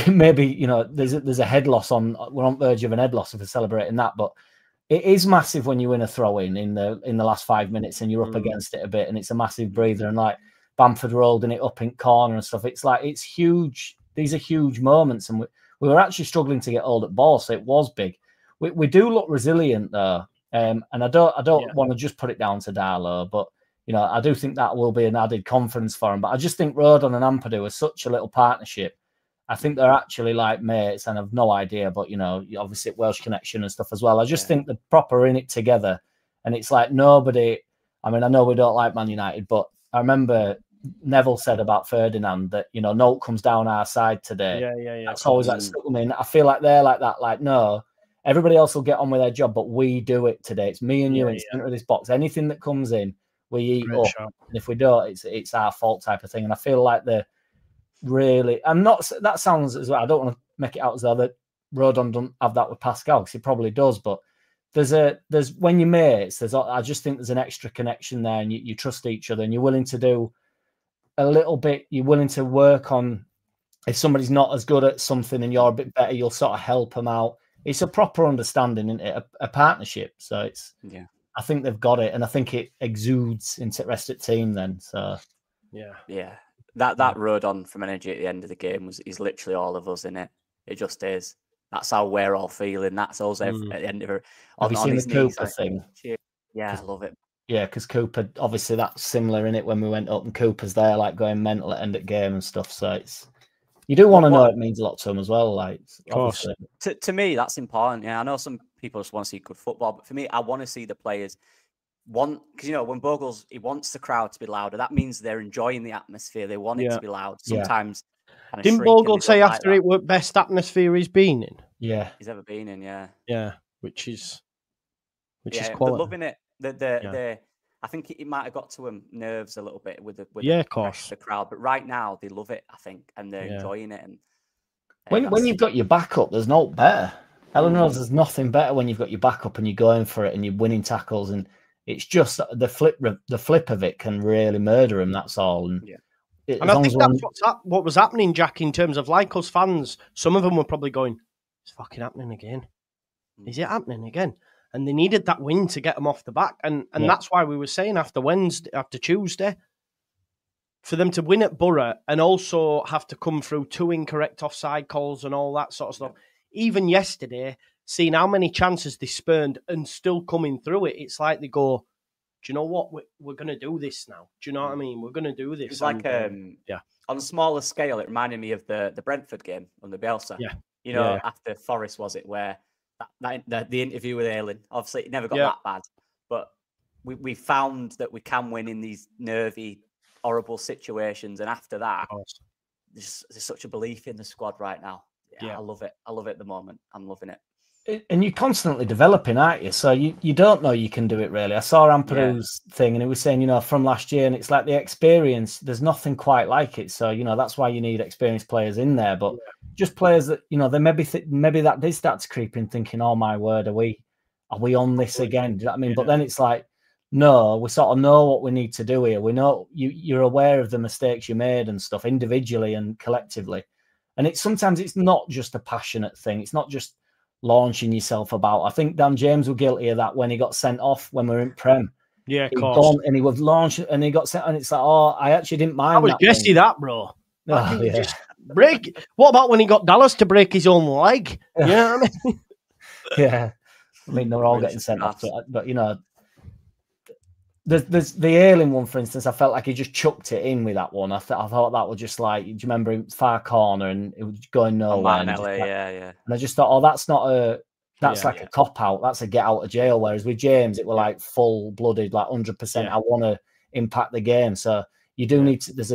maybe, you know, there's a head loss we're on the verge of an head loss if we're celebrating that, but it is massive when you win a throw-in in the last 5 minutes and you're up against it a bit and it's a massive breather, and like Bamford rolling it up in corner and stuff. It's like, it's huge. These are huge moments, and we were actually struggling to get hold at ball, so it was big. We do look resilient though, and I don't want to just put it down to Darlow, but you know, I do think that will be an added confidence for him. But I just think Rodon and Ampadu are such a little partnership. I think they're actually like mates, and I've no idea, but you know, obviously Welsh connection and stuff as well. I just think they're proper in it together, and it's like nobody. I mean, I know we don't like Man United, but I remember Neville said about Ferdinand that, you know, Note comes down our side today. That's always like stuck with me. I feel like they're like that. Like, no, everybody else will get on with their job, but we do it today. It's me and you in the center of this box. Anything that comes in, we eat up. And if we don't, it's our fault type of thing. And I feel like they're really, I'm not, that sounds as well, I don't want to make it out as though that Rodon doesn't have that with Pascal, because he probably does, but there's when you're mates, I just think there's an extra connection there, and you trust each other, and you're willing to do a little bit, you're willing to work on, if somebody's not as good at something and you're a bit better, you'll sort of help them out. It's a proper understanding, isn't it? A partnership. So it's, I think they've got it, and I think it exudes into the rest of the team then. So that Rodon from energy at the end of the game is literally all of us in it. It just is. That's how we're all feeling. That's us at the end of it. Have you seen the Cooper thing? Yeah, I love it. Yeah, because Cooper, obviously that's similar in it when we went up, and Cooper's there like going mental at end of game and stuff. So it's, you do want to know it means a lot to them as well. Like, obviously. To me, that's important. Yeah, I know some people just want to see good football, but for me, I want to see the players because, you know, when Bogles, he wants the crowd to be louder. That means they're enjoying the atmosphere. They want it to be loud. Sometimes. Didn't Bogle say after it was best atmosphere he's been in? Yeah, he's ever been in. Yeah, which is quality. They're loving it. I think it might have got to them nerves a little bit with the crowd, but right now they love it, I think, and they're enjoying it. And when you've got your backup, there's no better. Ellen knows there's nothing better when you've got your backup and you're going for it and you're winning tackles, and it's just the flip of it can really murder him. That's all. And I think that's what was happening, Jack, in terms of like us fans. Some of them were probably going, "It's fucking happening again. Is it happening again?" And they needed that win to get them off the back. And that's why we were saying after Tuesday, for them to win at Borough and also have to come through 2 incorrect offside calls and all that sort of stuff. Even yesterday, seeing how many chances they spurned and still coming through it, it's like they go, do you know what? We're going to do this now. Do you know what I mean? We're going to do this. It's like, on a smaller scale, it reminded me of the Brentford game under Bielsa. You know, after Forest, was it, where the interview with Ayling, obviously it never got that bad, but we found that we can win in these nervy, horrible situations, and after that, there's such a belief in the squad right now. I love it. I love it at the moment. I'm loving it. And you're constantly developing, aren't you? So you don't know you can do it really. I saw Amperu's thing and he was saying, from last year, and it's like the experience, there's nothing quite like it. So, that's why you need experienced players in there. But just players that, they maybe that did start to creep in thinking, oh my word, are we on this again? Do you know what I mean? But then it's like, no, we sort of know what we need to do here. We know you're aware of the mistakes you made and stuff individually and collectively. And sometimes it's not just a passionate thing. It's not just launching yourself about. I think Dan James was guilty of that when he got sent off when we were in Prem. Yeah, of He'd course. gone and he was launched and he got sent, and it's like, oh, I actually didn't mind. I was Jesse that, bro. Just break. What about when he got Dallas to break his own leg? Yeah, you know what I mean? Yeah, I mean they're all getting sent off, but there's the Ayling one, for instance. I felt like he just chucked it in with that one. I thought that was just like, do you remember him far corner and it was going nowhere? And I just thought, oh, that's not a a cop out. That's a get out of jail. Whereas with James, it were like full blooded, like 100%. I want to impact the game. So you do need to. There's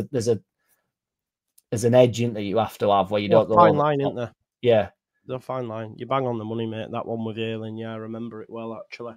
an edge in that you have to have where you don't go fine line, isn't there? Yeah, the fine line. You bang on the money, mate. That one with Ayling, I remember it well actually,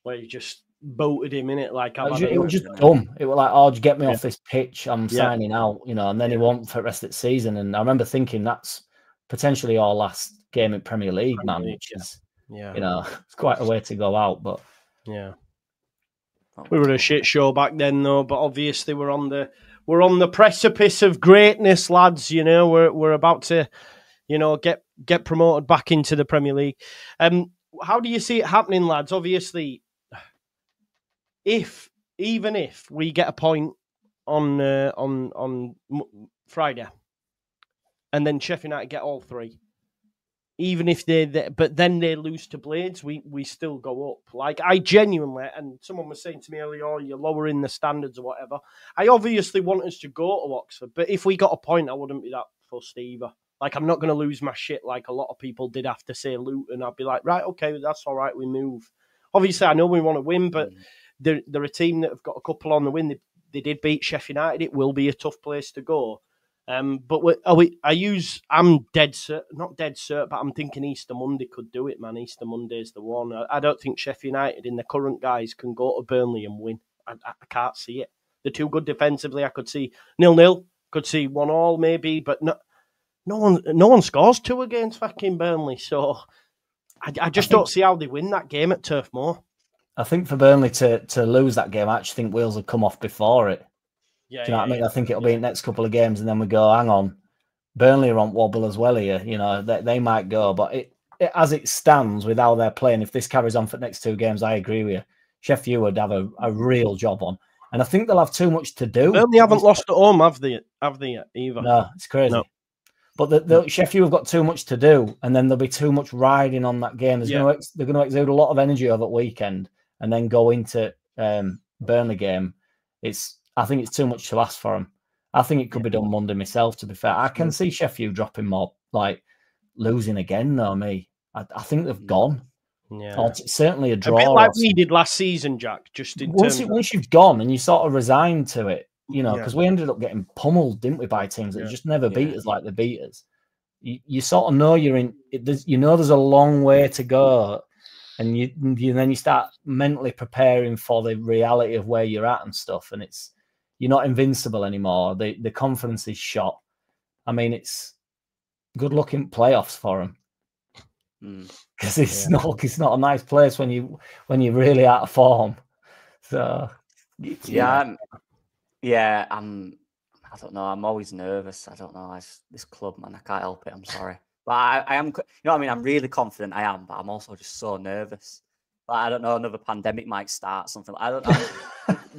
where you just bolted him in it like it was just dumb. It was like, oh, just get me off this pitch. I'm signing out, and then he won't for the rest of the season. And I remember thinking that's potentially our last game in Premier League, man, which is, it's quite a way to go out. But we were a shit show back then, though. But obviously, we're on the precipice of greatness, lads. We're about to, get promoted back into the Premier League. How do you see it happening, lads? Obviously, even if we get a point on Friday, and then Sheffield United get all three, even if but then they lose to Blades, we still go up. Like, I genuinely, and someone was saying to me earlier, oh, you're lowering the standards or whatever. I obviously want us to go to Oxford, but if we got a point, I wouldn't be that fussed either. Like, I'm not going to lose my shit like a lot of people did after, say, Luton. I'd be like, right, okay, that's all right, we move. Obviously, I know we want to win, but they're a team that have got a couple on the win. They did beat Sheffield United. It will be a tough place to go. But I'm dead cert, not dead cert, but I'm thinking Easter Monday could do it, man. Easter Monday's the one. I don't think Sheffield United in the current guys can go to Burnley and win. I can't see it. They're too good defensively. I could see 0-0, could see 1-1 maybe, but no one scores 2 against fucking Burnley. So I just don't see how they win that game at Turf Moor. I think for Burnley to lose that game, I actually think Wales will come off before it. Do you know what I mean? I think it'll be the next couple of games, and then we go, hang on, Burnley are on wobble as well here. They might go, but it as it stands with how they're playing, if this carries on for the next 2 games, I agree with you. Sheffield would have a real job on, and I think they'll have too much to do. Burnley haven't lost at home, have they either? No, it's crazy. No. But Sheffield have got too much to do, and then there'll be too much riding on that game. They're going to exude a lot of energy over the weekend, and then go into Burnley game. I think it's too much to ask for them. I think it could be done Monday myself, to be fair. I can see Sheffield dropping more, like losing again, though, me. I think they've gone. Yeah. Or certainly a draw. A bit like we did last season, Jack. Just once you've gone and you sort of resigned to it, because we ended up getting pummeled, didn't we, by teams that just never beat us like they beat us. You sort of know you're in. There's a long way to go. And then you start mentally preparing for the reality of where you're at and stuff. And you're not invincible anymore. The confidence is shot. I mean, it's good looking playoffs for them, because it's not a nice place when you're really out of form. So I don't know. I'm always nervous. I don't know. This club, man, I can't help it. I'm sorry. But I am, what I mean? I'm really confident I am, but I'm also just so nervous. Like, I don't know, another pandemic might start, something. I'm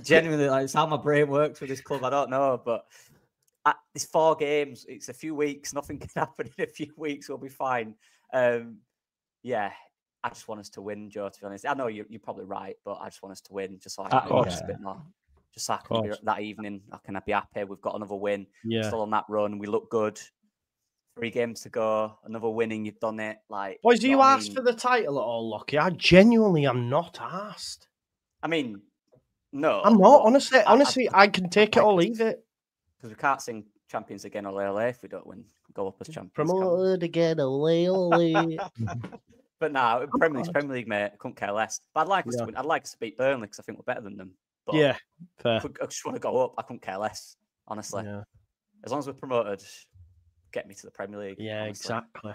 genuinely, like, it's how my brain works with this club. I don't know, but it's 4 games. It's a few weeks. Nothing can happen in a few weeks. We'll be fine. I just want us to win, Joe, to be honest. I know you're probably right, but I just want us to win, just so I can watch a bit more. Just so I can be, that evening, I can be happy. We've got another win. Still on that run. We look good. 3 games to go, another winning, you've done it. Like, boys, do you ask for the title at all, Lockie? I genuinely am not asked. I mean, no. I'm not, honestly, I can take it or leave it. Because we can't sing champions again, ole ole, if we don't win, go up as champions. Promoted again, ole ole. But now Premier League, mate, I couldn't care less. But I'd like us to win. I'd like us to beat Burnley because I think we're better than them. But yeah, fair. I just want to go up. I couldn't care less, honestly. Yeah. As long as we're promoted, get me to the Premier League. Yeah, honestly. exactly.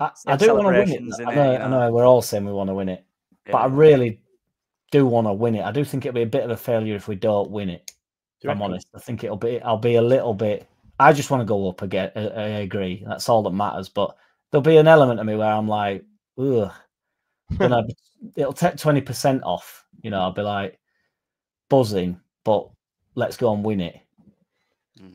I do want to win it. I know we're all saying we want to win it, but I really do want to win it. I do think it'll be a bit of a failure if we don't win it. If I'm honest, I think I'll be a little bit. I just want to go up again. I agree. That's all that matters. But there'll be an element of me where I'm like, ugh. It'll take 20% off. You know, I'll be like buzzing, but let's go and win it.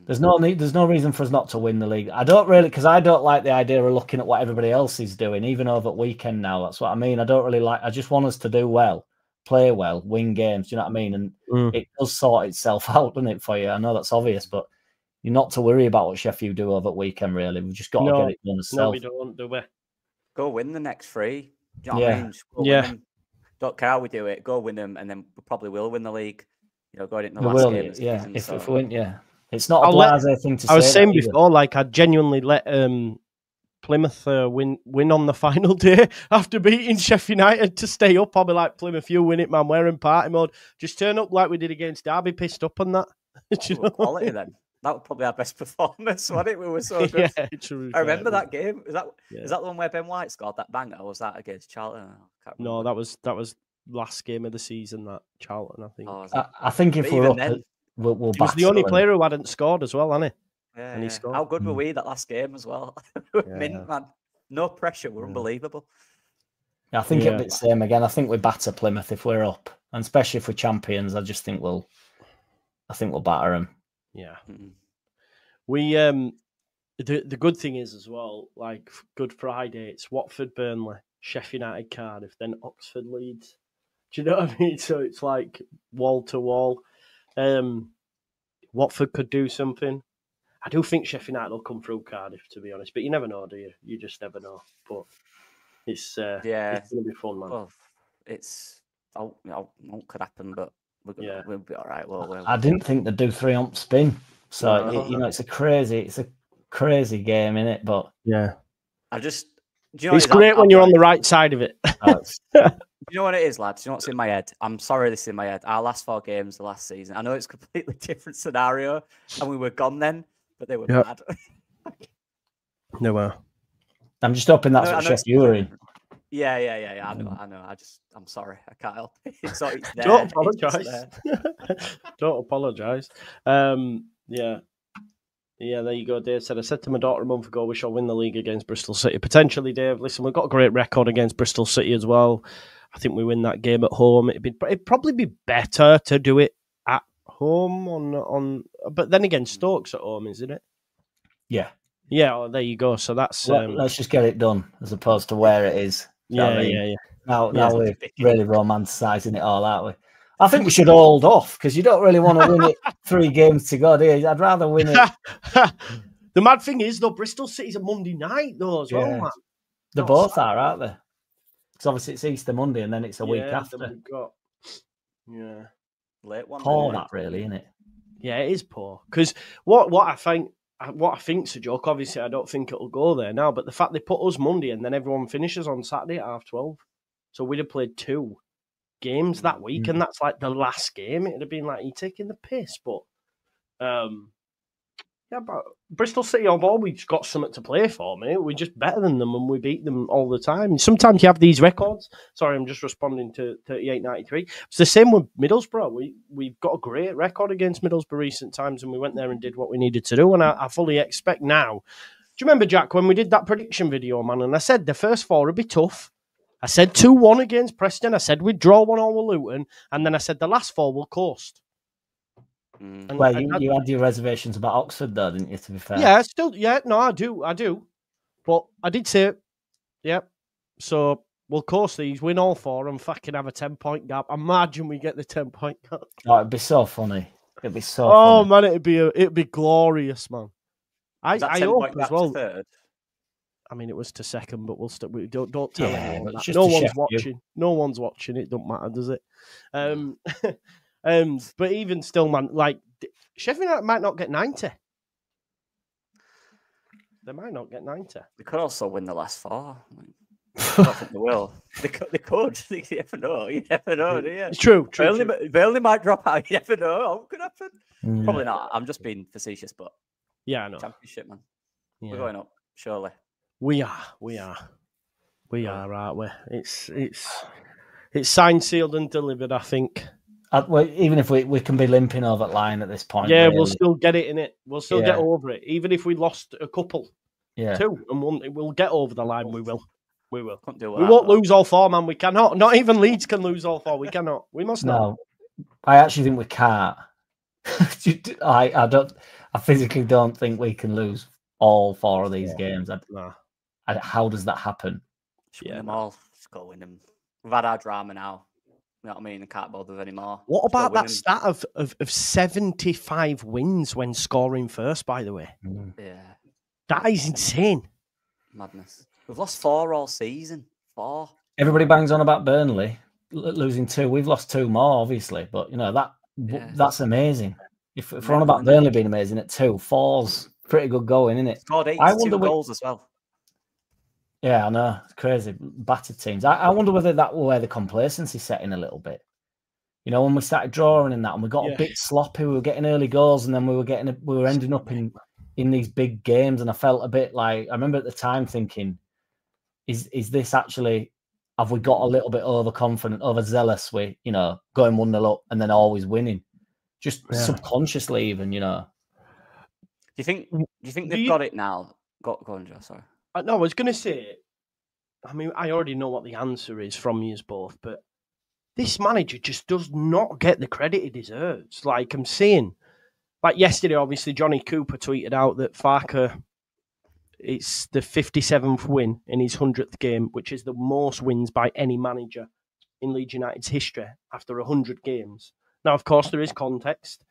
There's no reason for us not to win the league. I don't really, because I don't like the idea of looking at what everybody else is doing, even over at weekend now. That's what I mean. I don't really like. I just want us to do well, play well, win games. Do you know what I mean? And it does sort itself out, doesn't it, for you? I know that's obvious, but you're not to worry about what Sheffield do over at weekend. Really, we've just got to get it done ourselves. No, we don't, do we? Go win the next 3. Do you know what I mean? Win them. Don't care how we do it. Go win them, and then we probably will win the league. You know, going into the last game. Yeah, if we win, it's not a blasé thing to say. I was saying before, like I genuinely let Plymouth win on the final day after beating Sheffield United to stay up. I'll be like, Plymouth, you win it, man. We're in party mode. Just turn up like we did against Derby, pissed up on that. Quality then. That was probably our best performance, wasn't it? We were so good. Yeah, true. I remember that game. Is that the one where Ben White scored that banger, or was that against Charlton? No, that was last game of the season. That Charlton, I think. I think if we're up, we'll he was the only player who hadn't scored as well, hasn't he? Yeah, and he scored. How good were we that last game as well? Mint, man. No pressure. We're unbelievable. I think it'll be the same again. I think we batter Plymouth if we're up, and especially if we're champions. I just think we'll batter them. Yeah. We the good thing is as well, like Good Friday, it's Watford, Burnley, Sheffield United, Cardiff, then Oxford, Leeds. Do you know what I mean? So it's like wall to wall. Watford could do something. I do think Sheffield United will come through Cardiff, to be honest, but you never know, do you? You just never know. But it's going to be fun, man. Well, it's what could happen, but we'll be all right. Well, I didn't think they'd do 3 on spin. So it's a crazy game, isn't it? But it's great when you're on the right side of it. You know what it is, lads? You know what's in my head? I'm sorry, this is in my head. Our last 4 games, the last season. I know it's a completely different scenario, and we were gone then, but they were bad. No, well, I'm just hoping that's what Sheffield you were in. Yeah. I know. I'm sorry. I can't help it. It's there. Don't apologise. Don't apologise. Yeah, there you go. Dave said, I said to my daughter a month ago, we shall win the league against Bristol City. Potentially, Dave, listen, we've got a great record against Bristol City as well. I think we win that game at home. It'd probably be better to do it at home but then again, Stoke's at home, isn't it? Yeah. Yeah, well, there you go. So that's let's just get it done as opposed to where it is. Yeah. Now we're really romanticising it all, aren't we? I think we should hold off because you don't really want to win it 3 games to go, do you? I'd rather win it. The mad thing is, though, Bristol City's a Monday night, though, as well, man. They both are, aren't they? Because obviously it's Easter Monday and then it's a week after. Late one. Poor that, really, isn't it? Yeah, it is poor. Because what I think's a joke, obviously, I don't think it'll go there now, but the fact they put us Monday and then everyone finishes on Saturday at 12:30. So we'd have played 2 games that week, and that's like the last game. It'd have been like, you taking the piss, but but Bristol City have always got something to play for, mate. We're just better than them, and we beat them all the time. Sometimes you have these records. Sorry, I'm just responding to 3893. It's the same with Middlesbrough. We've got a great record against Middlesbrough recent times, and we went there and did what we needed to do, and I fully expect now. Do you remember, Jack, when we did that prediction video, man, and I said the first 4 would be tough. I said 2-1 against Preston. I said we'd draw 1-1 with Luton. And then I said the last 4 will coast. Well, you had your reservations about Oxford, though, didn't you, to be fair? I do. But I did say, so we'll coast these, win all 4 and fucking have a 10-point gap. Imagine we get the 10-point gap. Oh, it'd be so funny. It'd be so funny. Man, it'd be glorious, man. I hope as well. Third? I mean, it was to second, but we don't tell anyone that. No one's watching. No one's watching. It don't matter, does it? But even still, man, like Sheffield United might not get 90. They might not get 90. We could also win the last 4. don't think they will. They could. You never know. You never know, do you? It's true. Burnley might drop out. You never know. What could happen? Probably not. I'm just being facetious, but yeah, I know. Championship, man. Yeah. We're going up, surely. We are, aren't we? It's signed, sealed, and delivered. I think. Well, even if we can be limping over the line at this point, yeah, really. We'll still get it in it. We'll still get over it, even if we lost a couple, 2 and 1. We'll get over the line. We will. We won't lose all 4, man. We cannot. Not even Leeds can lose all 4. We cannot. We must not. No, I actually think we can't. I physically don't think we can lose all 4 of these games. How does that happen? Win them all. Let's go win them. We've had our drama now. You know what I mean? I can't bother anymore. What about that stat of 75 wins when scoring first, by the way? Yeah. That is insane. Madness. We've lost 4 all season. 4. Everybody bangs on about Burnley losing 2. We've lost 2 more, obviously, but you know that's amazing. If we're on about Burnley being amazing at 2, 4's pretty good going, isn't it? Scored 82 goals as well. Yeah, I know. It's crazy. Battered teams. I wonder whether that will where the complacency set in a little bit. You know, when we started drawing in that and we got a bit sloppy, we were getting early goals and then we were ending up in these big games, and I felt a bit like, I remember at the time thinking, is this actually, have we got a little bit overconfident, overzealous with, you know, going 1-0 up and then always winning? Just subconsciously even, you know. Do you think they've got it now? Go on, Joe, sorry. No, I was going to say, I mean, I already know what the answer is from you both, but this manager just does not get the credit he deserves. Like I'm saying, like yesterday, obviously, Johnny Cooper tweeted out that Farke, it's the 57th win in his 100th game, which is the most wins by any manager in Leeds United's history after 100 games. Now, of course, there is context.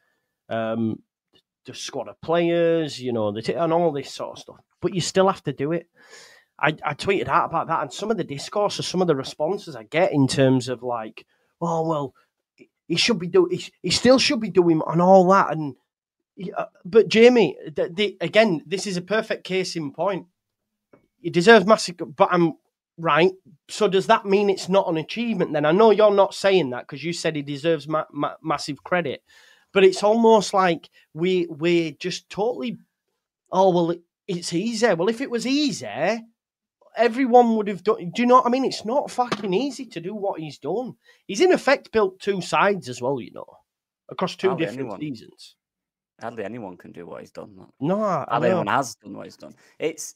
The squad of players, you know, and all this sort of stuff. But you still have to do it. I tweeted out about that, and some of the discourse or some of the responses I get in terms of like, oh, well, he still should be doing and all that. And but Jamie, again, this is a perfect case in point. He deserves massive, but I'm right. So does that mean it's not an achievement then? I know you're not saying that because you said he deserves massive credit. But it's almost like we're just totally, oh, well, it's easy. Well, if it was easy, everyone would have done. Do you know what I mean? It's not fucking easy to do what he's done. He's in effect built 2 sides as well, you know, across 2 different seasons. Hardly anyone can do what he's done. No, hardly anyone has done what he's done. It's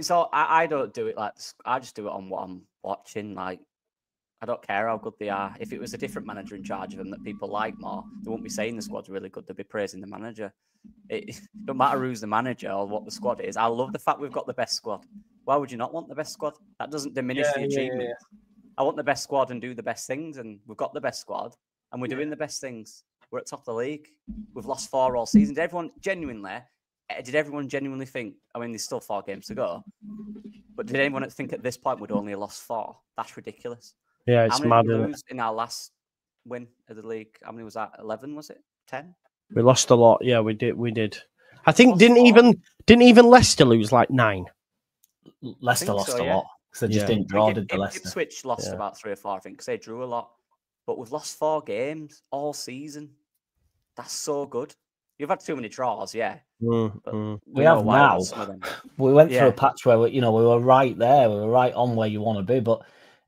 all, I don't do it like, I just do it on what I'm watching. Like, I don't care how good they are. If it was a different manager in charge of them that people like more, they won't be saying the squad's really good. They'll be praising the manager. It don't matter who's the manager or what the squad is. I love the fact we've got the best squad. Why would you not want the best squad? That doesn't diminish the achievement. Yeah. I want the best squad and do the best things, and we've got the best squad, and we're doing the best things. We're at top of the league. We've lost 4 all season. Did everyone genuinely think, I mean, there's still 4 games to go, but did anyone think at this point we'd only lost 4? That's ridiculous. Yeah, it's mad. How many did we lose in our last win of the league? How many was that? 11, was it? 10? We lost a lot. Yeah, we did. I think didn't even Leicester lose like 9? Leicester lost a lot because they just didn't draw, did the Leicester? Ipswich lost about 3 or 4, I think, because they drew a lot. But we've lost 4 games all season. That's so good. You've had too many draws, yeah. We have now. We went through a patch where we were right there. We were right on where you want to be. But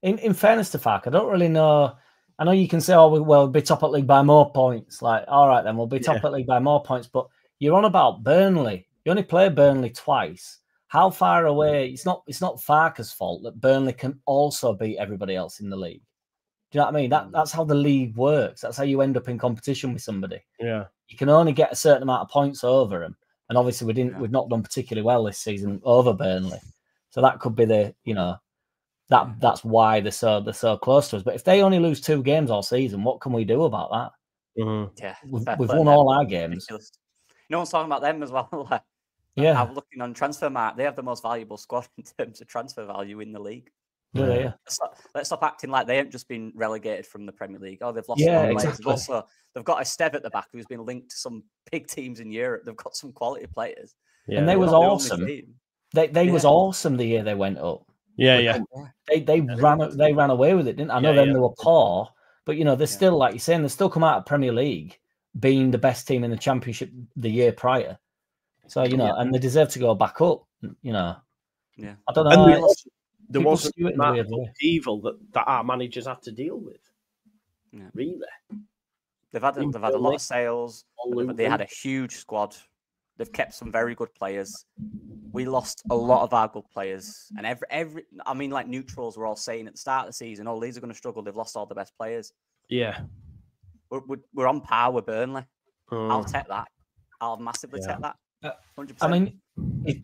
in fairness to Farke, I don't really know. I know you can say, oh, we'll be top at league by more points. Like, all right, then we'll be top at league by more points. But you're on about Burnley. You only play Burnley twice. How far away? It's not Farke's fault that Burnley can also beat everybody else in the league. Do you know what I mean? That's how the league works. That's how you end up in competition with somebody. Yeah. You can only get a certain amount of points over them. And obviously we've not done particularly well this season over Burnley. So that could be that's why they're so close to us. But if they only lose 2 games all season, what can we do about that? Mm-hmm. Yeah. We've won all our games. No one's talking about them as well. I'm looking on Transfermarkt. They have the most valuable squad in terms of transfer value in the league. Yeah. Let's stop acting like they haven't just been relegated from the Premier League. Oh, they've lost. Exactly. They've got Esteve at the back who's been linked to some big teams in Europe. They've got some quality players. Yeah. And they was awesome. They was awesome the year they went up. Yeah. They ran away with it, didn't they? I know then they were poor, but they're still, like you're saying, they still come out of Premier League being the best team in the Championship the year prior. So and they deserve to go back up. Yeah, I don't know. And there wasn't that evil that our managers had to deal with. Yeah. Really, they've had a lot of sales. They had a huge squad. They've kept some very good players. We lost a lot of our good players, and I mean, like neutrals were all saying at the start of the season, "Oh, Leeds are going to struggle. They've lost all the best players." Yeah, we're on par with Burnley. I'll take that. I'll massively take that. 100%. I mean,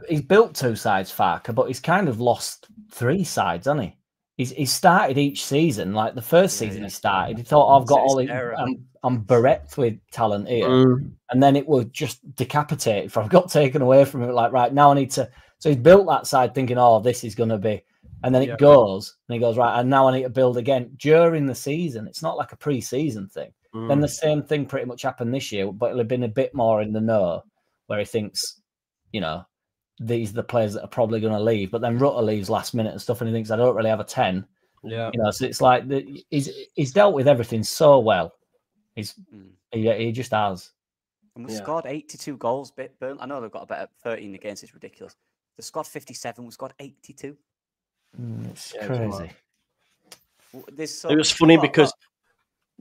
he's built 2 sides, Farker, but he's kind of lost 3 sides, hasn't he? He's started each season. Like the first season he started, he thought, I've got all I'm bereft with talent here. And then it was just decapitated. From got taken away from him. Like, right, now I need to. So he's built that side thinking, oh, this is going to be. And then it goes, and he goes, right, and now I need to build again during the season. It's not like a pre-season thing. Then the same thing pretty much happened this year, but it'll have been a bit more in the know where he thinks, these are the players that are probably going to leave. But then Rutter leaves last minute and stuff, and he thinks, I don't really have a 10. Yeah. So it's like he's dealt with everything so well. He just has. And we scored 82 goals. I know they've got about 13 against. It's ridiculous. They scored 57. We scored 82. It's crazy. It was funny because...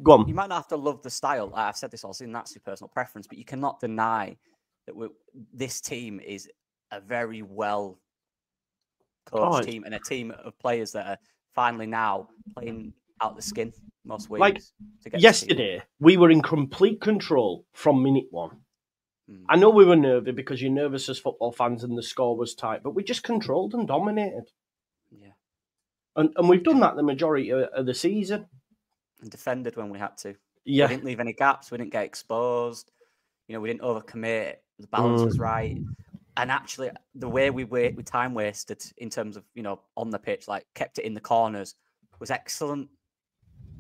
Go on. You might not have to love the style. I've said this all season. That's your personal preference. But you cannot deny that this team is a very well coached team and a team of players that are finally now playing out the skin most weeks. Like yesterday, we were in complete control from minute 1. I know we were nervous because you're nervous as football fans and the score was tight, but we just controlled and dominated. Yeah. And we've done that the majority of the season. And defended when we had to. Yeah. We didn't leave any gaps. We didn't get exposed. We didn't overcommit. The balance was right. And actually, the way we time wasted in terms of, on the pitch, like kept it in the corners, was excellent.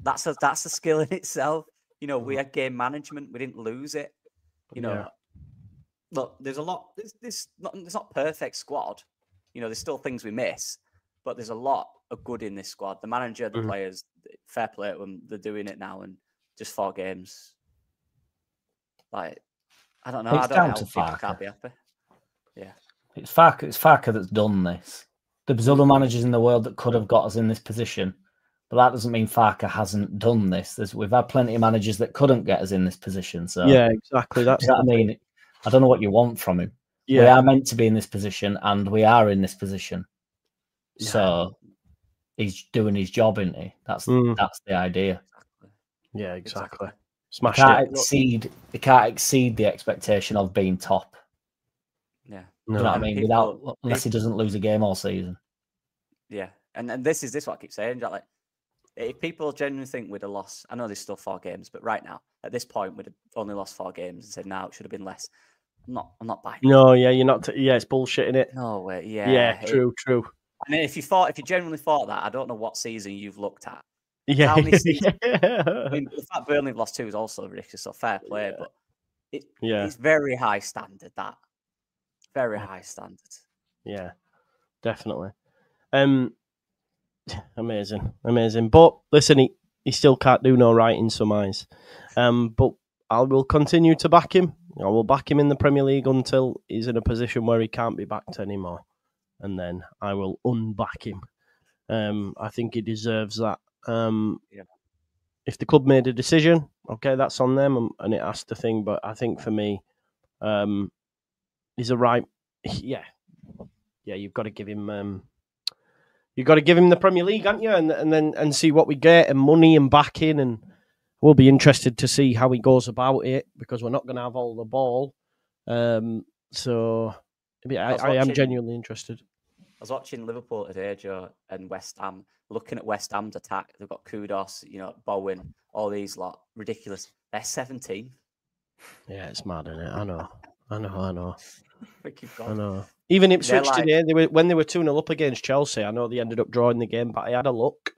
That's a skill in itself. We had game management. We didn't lose it. Look, there's a lot. It's not perfect squad. There's still things we miss, but there's a lot of good in this squad. The manager, the players, fair play to them. They're doing it now, and just 4 games. Like, I don't know. It's I don't down know to how people Farker. can't be happy. Yeah. It's Farker that's done this. There's other managers in the world that could have got us in this position, but that doesn't mean Farker hasn't done this. We've had plenty of managers that couldn't get us in this position. So yeah, exactly. That's what I mean. I don't know what you want from him. Yeah. We are meant to be in this position, and we are in this position. Yeah. So he's doing his job, isn't he? That's the idea. Yeah, exactly. Smash it. It can't exceed the expectation of being top. Yeah. No. You know what I mean? Unless he doesn't lose a game all season. Yeah. And this what I keep saying, Jack, like, if people genuinely think we'd have lost, I know there's still 4 games, but right now, at this point, we'd have only lost 4 games and said, no, it should have been less. I'm not buying it. No, yeah, you're not. It's bullshit, isn't it? No way. Yeah. Yeah, true. I mean, if you genuinely thought that, I don't know what season you've looked at. Yeah. I mean, the fact Burnley lost 2 is also ridiculous, so fair play, but it's very high standard, that. Very high standard. Yeah, definitely. Amazing. But listen, he still can't do no right in some eyes. But I will continue to back him. I will back him in the Premier League until he's in a position where he can't be backed anymore. And then I will unback him. I think he deserves that. If the club made a decision, okay, that's on them and it has to thing. But I think for me, he's a right. Yeah. You've got to give him. You've got to give him the Premier League, haven't you? And see what we get and money and backing, and we'll be interested to see how he goes about it because we're not going to have all the ball. So I am genuinely interested. I was watching Liverpool today, Joe, and West Ham. Looking at West Ham's attack, they've got Kudos, Bowen, all these lot, ridiculous. They're 17. Yeah, it's mad, isn't it? I know. I know. Even Ipswich today, when they were 2-0 up against Chelsea, I know they ended up drawing the game, but I had a look.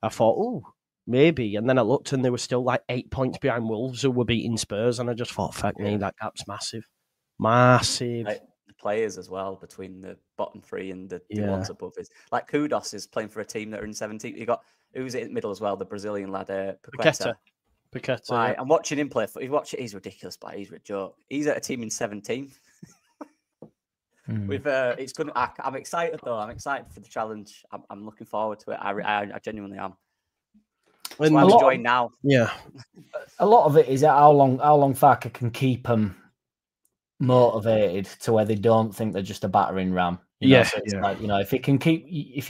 I thought, maybe. And then I looked and they were still like 8 points behind Wolves who were beating Spurs. And I just thought, fuck me, that gap's massive. Massive. The players as well between the bottom three and the ones above. Is like Kudos is playing for a team that are in 17th. You got who's in the middle as well, the Brazilian lad, Paqueta. Paqueta. I'm watching him play. He's ridiculous, but he's a joke. He's at a team in 17th. With it's good. I'm excited though. I'm excited for the challenge. I'm looking forward to it. I genuinely am. So I'm enjoying now. Yeah, a lot of it is how long Farker can keep them motivated to where they don't think they're just a battering ram. So it's like, if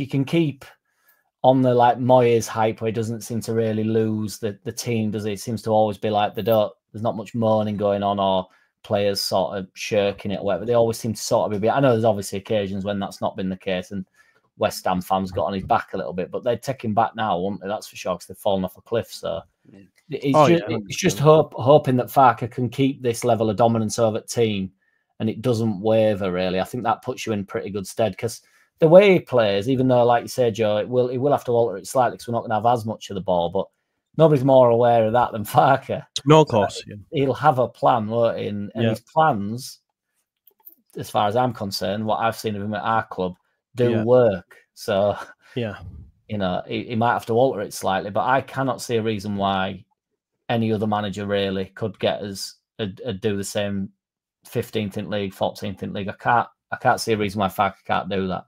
you can keep on the like Moyes hype where he doesn't seem to really lose the team, does he? It seems to always be like there's not much moaning going on or players sort of shirking it or whatever. They always seem to sort of be. I know there's obviously occasions when that's not been the case and West Ham fans got on his back a little bit, but they'd take him back now, wouldn't they? That's for sure, because they've fallen off a cliff. So it's just hoping that Farker can keep this level of dominance over the team and it doesn't waver, really. I think that puts you in pretty good stead, because the way he plays, even though, like you said, Joe, it will have to alter it slightly because we're not going to have as much of the ball, but nobody's more aware of that than Farker. No, of course. He'll have a plan, won't he? And his plans, as far as I'm concerned, what I've seen of him at our club, do work. So, he might have to alter it slightly, but I cannot see a reason why any other manager really could get us do the same 15th in league, 14th in league. I can't see a reason why Farker can't do that.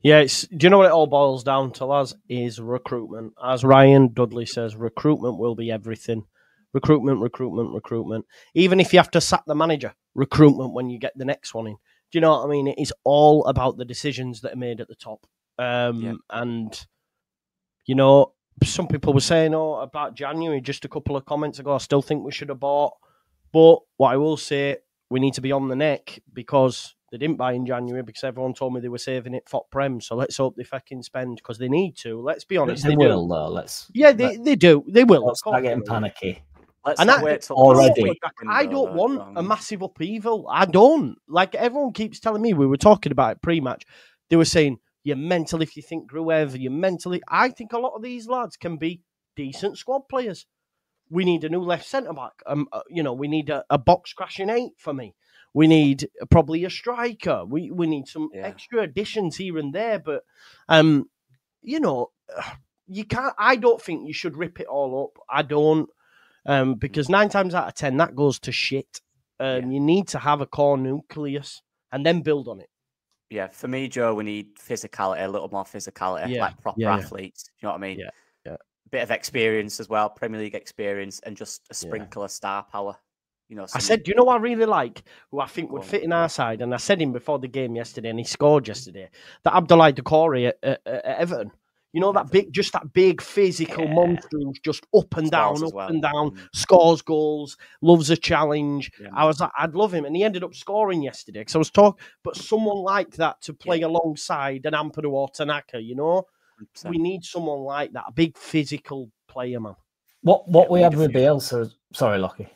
Yeah, do you know what it all boils down to, lads? Is recruitment. As Ryan Dudley says, recruitment will be everything. Recruitment. Even if you have to sack the manager, recruitment when you get the next one in. Do you know what I mean? It is all about the decisions that are made at the top. And, some people were saying, about January, just a couple of comments ago, I still think we should have bought. But what I will say, we need to be on the neck because they didn't buy in January because everyone told me they were saving it for Prem. So let's hope they fucking spend because they need to. Let's be honest. They will, though. They do. They will. Start getting panicky. Already. I don't want a massive upheaval. I don't. Like, everyone keeps telling me, we were talking about it pre-match. They were saying, you're mental if you think Gruev, you're mentally. I think a lot of these lads can be decent squad players. We need a new left centre-back. We need a box-crashing 8 for me. We need probably a striker. We need some extra additions here and there. But, you can't. I don't think you should rip it all up. I don't. Because 9 times out of 10, that goes to shit. You need to have a core nucleus and then build on it. Yeah, for me, Joe, we need physicality, a little more physicality, like proper athletes. You know what I mean? Yeah. A bit of experience as well, Premier League experience, and just a sprinkle of star power. I said, do you know what I really like? Who I think would fit in our side? And I said him before the game yesterday, and he scored yesterday. That Abdoulaye Doucouré at Everton. You know, that big physical monster who's just up and down, scores goals, loves a challenge. Yeah, I was like, I'd love him. And he ended up scoring yesterday because I was talking, but someone like that to play alongside an Ampadu or Tanaka, 100%. We need someone like that, a big physical player, man. What we had with Bielsa, sorry, Lockie.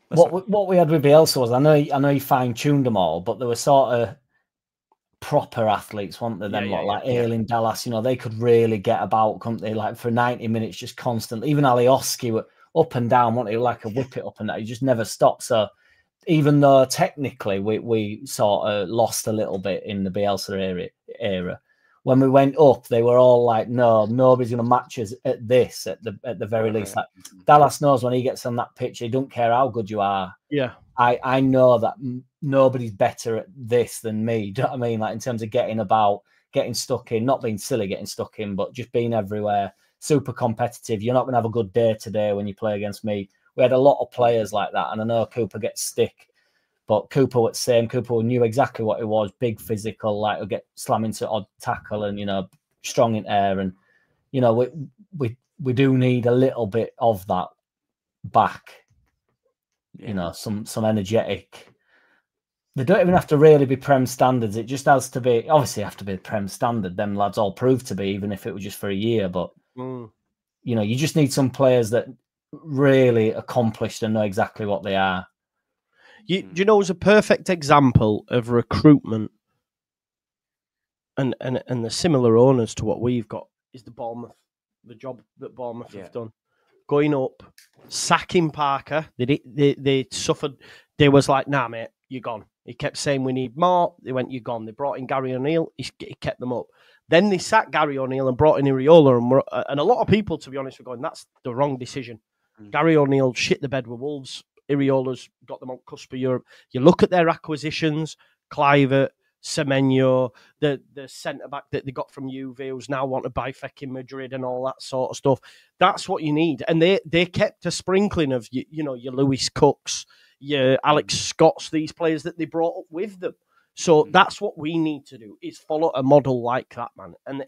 What we had with Bielsa was, I know he fine-tuned them all, but they were sort of proper athletes, weren't they? Like Ayling, Dallas, they could really get about, couldn't they? Like for 90 minutes, just constantly. Even Alioski were up and down, weren't they? Like a whip it up and down. He just never stopped. So even though technically we sort of lost a little bit in the Bielsa era, when we went up, they were all like, no, nobody's going to match us at this, at the very least. Like, Dallas knows when he gets on that pitch, he don't care how good you are. Yeah. I know that nobody's better at this than me. Do you know what I mean? Like in terms of getting about, getting stuck in, not being silly, getting stuck in, but just being everywhere, super competitive. You're not going to have a good day today when you play against me. We had a lot of players like that. And I know Cooper gets stick, but Cooper was the same. Cooper knew exactly what it was. Big physical, like would get slamming to odd tackle and, strong in air. And, we do need a little bit of that back. Some energetic. They don't even have to really be Prem standards. It just has to be, obviously have to be Prem standard. Them lads all proved to be, even if it was just for a year. But, you just need some players that really accomplished and know exactly what they are. It's a perfect example of recruitment and the similar owners to what we've got is the job that Bournemouth have done. Going up, sacking Parker. They suffered. They was like, nah, mate, you're gone. He kept saying, we need more. They went, you're gone. They brought in Gary O'Neill. He kept them up. Then they sacked Gary O'Neill and brought in Iriola. And a lot of people, to be honest, were going, that's the wrong decision. Gary O'Neill shit the bed with Wolves. Iriola's got them on cusp of Europe. You look at their acquisitions, Clivert, Semenyo, the centre-back that they got from Juve, who's now wanted by fucking Madrid and all that sort of stuff. That's what you need. And they kept a sprinkling of, your Lewis Cooks, your Alex Scotts, these players that they brought up with them. So that's what we need to do, is follow a model like that, man. And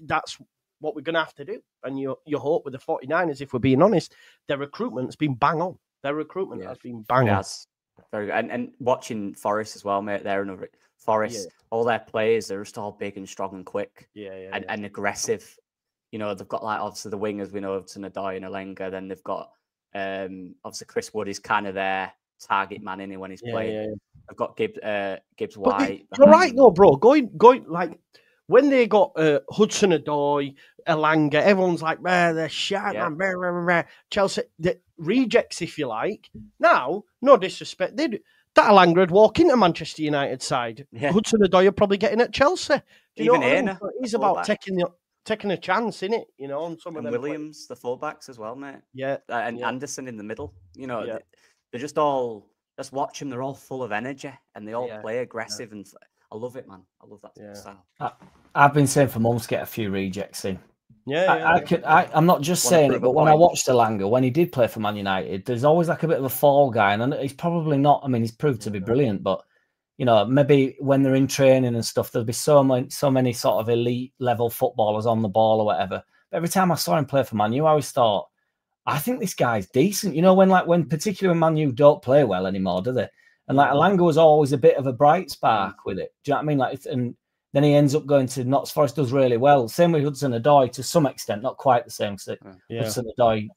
that's what we're going to have to do. And you hope with the 49ers, if we're being honest, their recruitment has been bang on. Their recruitment has been bang on. Very good. And watching Forest as well, mate. They're another Forest. All their players, they're just all big and strong and quick. And aggressive. They've got obviously the wingers we know of Hudson-Odoi and Alenga. Then they've got obviously Chris Wood is kind of their target man in when he's playing. They've got Gibbs White. You're right, though, bro. Going like when they got Hudson-Odoi, Elanga, everyone's like, they're shit, man. Chelsea, the rejects, if you like. Now, no disrespect, that Elanga would walk into Manchester United side. Hudson-Odoi are probably getting at Chelsea. Do you know what I mean? It's about taking a chance, innit? On some of them. Williams, the fullbacks as well, mate. And Anderson in the middle. They're just all, just watch them. They're all full of energy and they all play aggressive. And I love it, man. I love that style. I've been saying for months, get a few rejects in. I'm not just saying it, but when I watched Elanga, when he did play for Man United, there's always like a bit of a fall guy, and he's probably not. I mean, he's proved to be brilliant, but maybe when they're in training and stuff, there'll be so many sort of elite level footballers on the ball or whatever. But every time I saw him play for Man U, I always thought, I think this guy's decent. When particularly when Man U don't play well anymore, do they? And Elanga was always a bit of a bright spark with it. Do you know what I mean? And then he ends up going to Notts Forest, does really well. Same with Hudson-Odoi to some extent, not quite the same. Hudson-Odoi,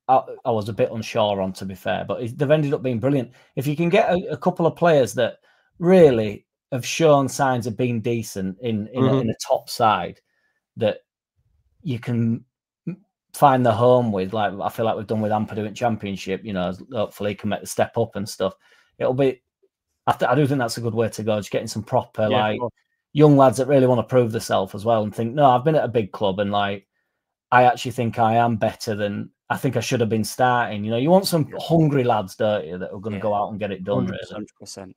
I was a bit unsure on, to be fair, but they've ended up being brilliant. If you can get a couple of players that really have shown signs of being decent in a top side, that you can find the home with, like I feel like we've done with Ampadu in Championship, hopefully he can make the step up and stuff. It'll be, I do think that's a good way to go, just getting some proper young lads that really want to prove themselves as well and think, no, I've been at a big club and I actually think I am better than I think I should have been starting. You want some hungry lads, don't you, that are going to go out and get it done. 100%.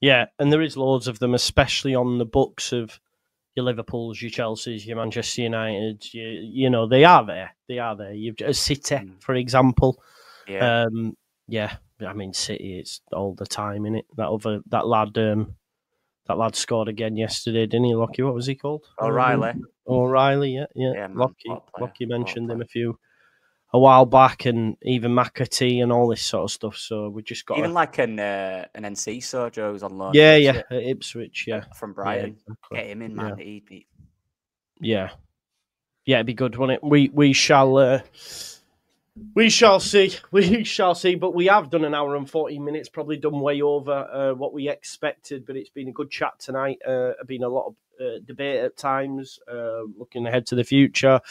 Yeah, and there is loads of them, especially on the books of your Liverpools, your Chelseas, your Manchester Uniteds. They are there. They are there. You've a City, for example. I mean, City, it's all the time, innit? That lad scored again yesterday, didn't he, Lockie? What was he called? O'Reilly, yeah. Lockie mentioned him a while back, and even McAtee and all this sort of stuff. So we just got even like an NC Sojo who's on loan. At Ipswich, from Brighton. Get him in, man. He'd be... it'd be good, wouldn't it? We shall see. We shall see. But we have done an hour and 14 minutes, probably done way over what we expected. But it's been a good chat tonight. Been a lot of debate at times, looking ahead to the future,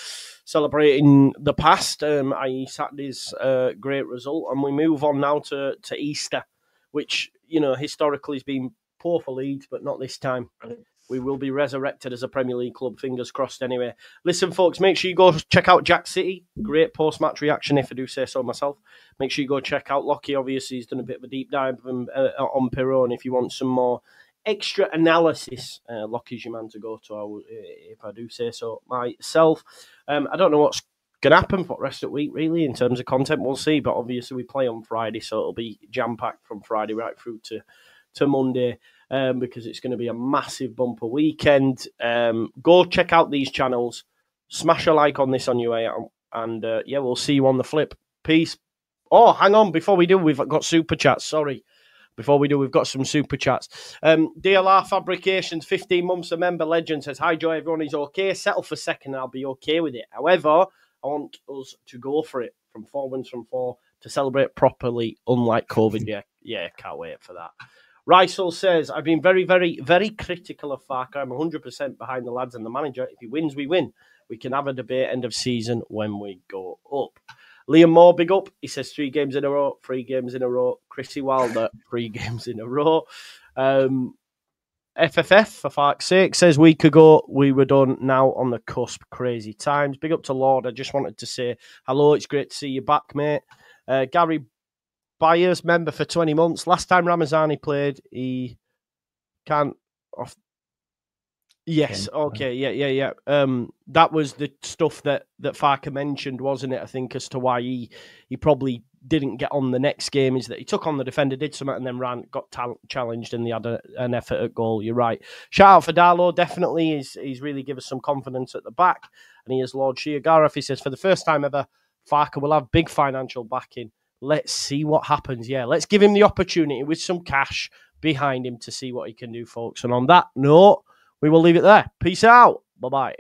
celebrating the past, i.e. Saturday's great result. And we move on now to Easter, which, historically has been poor for Leeds, but not this time. We will be resurrected as a Premier League club, fingers crossed anyway. Listen, folks, make sure you go check out Jack City. Great post-match reaction, if I do say so myself. Make sure you go check out Lockie. Obviously, he's done a bit of a deep dive on Pirone. If you want some more extra analysis, Lockie's your man to go to, if I do say so myself. I don't know what's going to happen for the rest of the week, really, in terms of content. We'll see, but obviously we play on Friday, so it'll be jam-packed from Friday right through to Monday. Because it's going to be a massive bumper weekend. Go check out these channels. Smash a like on this on your way out. And we'll see you on the flip. Peace. Oh, hang on. Before we do, we've got super chats. Sorry. Before we do, we've got some super chats. DLR Fabrications, 15 months, a member legend, says, hi, Joe, everyone is okay. Settle for second, I'll be okay with it. However, I want us to go for it from 4 wins from 4 to celebrate properly, unlike COVID. Yeah, can't wait for that. Rysel says, I've been very, very, very critical of Farke. I'm 100% behind the lads and the manager. If he wins, we win. We can have a debate end of season when we go up. Liam Moore, big up. He says 3 games in a row, 3 games in a row. Chrissy Wilder, 3 games in a row. FFF, for fuck's sake, says week ago we were done, now on the cusp. Crazy times. Big up to Lord. I just wanted to say hello. It's great to see you back, mate. Gary Byers, member for 20 months. Last time Ramazani played, he can't off. Yes, okay, yeah. That was the stuff that Farker mentioned, wasn't it? I think as to why he probably didn't get on the next game is that he took on the defender, did something, and then got challenged, and they had an effort at goal. You're right. Shout out for Darlow, definitely. He's really given us some confidence at the back, and he is Lord Shea Gareth. He says, for the first time ever, Farker will have big financial backing. Let's see what happens. Yeah, let's give him the opportunity with some cash behind him to see what he can do, folks. And on that note, we will leave it there. Peace out. Bye-bye.